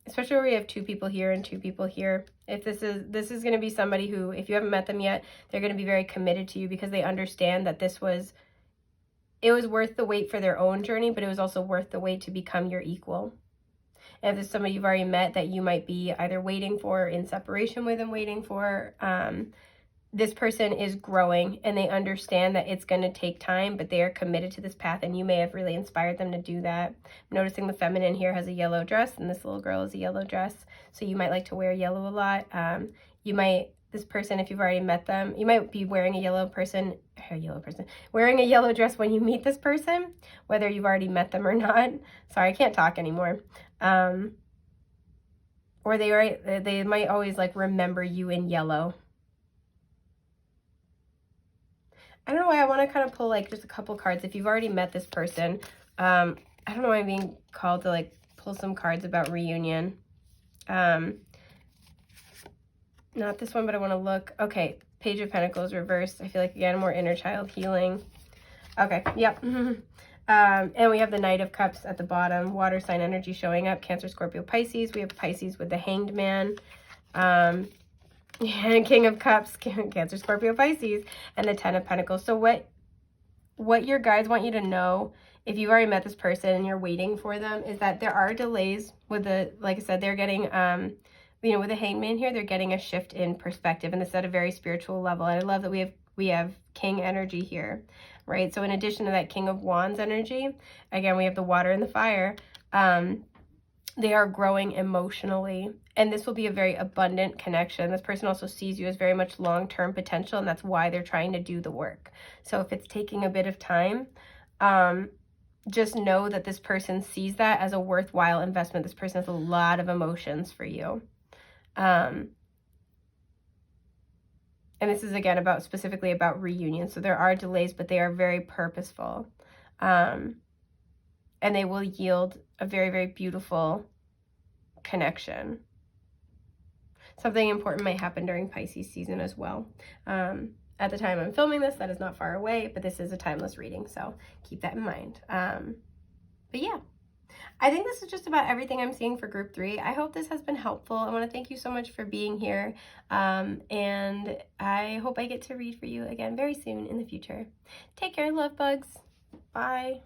Especially where we have two people here and two people here. If this is going to be somebody who, if you haven't met them yet, they're going to be very committed to you, because they understand that it was worth the wait for their own journey, but it was also worth the wait to become your equal. And if there's somebody you've already met that you might be either waiting for, in separation with, and waiting for, this person is growing, and they understand that it's going to take time, but they are committed to this path, and you may have really inspired them to do that. I'm noticing the feminine here has a yellow dress, and this little girl is a yellow dress, so you might like to wear yellow a lot. This person, if you've already met them, you might be wearing wearing a yellow dress when you meet this person, whether you've already met them or not. Sorry, I can't talk anymore. Or they might always like remember you in yellow. I don't know why I want to kind of pull like just a couple cards. If you've already met this person, I don't know why I'm being called to like pull some cards about reunion. Not this one, but I want to look. Okay, Page of Pentacles reversed. I feel like, again, more inner child healing. Okay, yep. And we have the Knight of Cups at the bottom. Water sign energy showing up. Cancer, Scorpio, Pisces. We have Pisces with the Hanged Man. And King of Cups, Cancer, Scorpio, Pisces. And the Ten of Pentacles. So what your guides want you to know, if you've already met this person and you're waiting for them, is that there are delays with like I said, they're getting... with the Hangman here, they're getting a shift in perspective, and it's at a very spiritual level. And I love that we we have King energy here, right? So in addition to that King of Wands energy, again, we have the water and the fire. They are growing emotionally, and this will be a very abundant connection. This person also sees you as very much long-term potential, and that's why they're trying to do the work. So if it's taking a bit of time, just know that this person sees that as a worthwhile investment. This person has a lot of emotions for you. And this is, again, specifically about reunion. So there are delays, but they are very purposeful. And they will yield a very, very beautiful connection. Something important might happen during Pisces season as well. At the time I'm filming this, that is not far away, but this is a timeless reading, so keep that in mind. But yeah, I think this is just about everything I'm seeing for group 3. I hope this has been helpful. I want to thank you so much for being here, and I hope I get to read for you again very soon in the future. Take care, love bugs. Bye.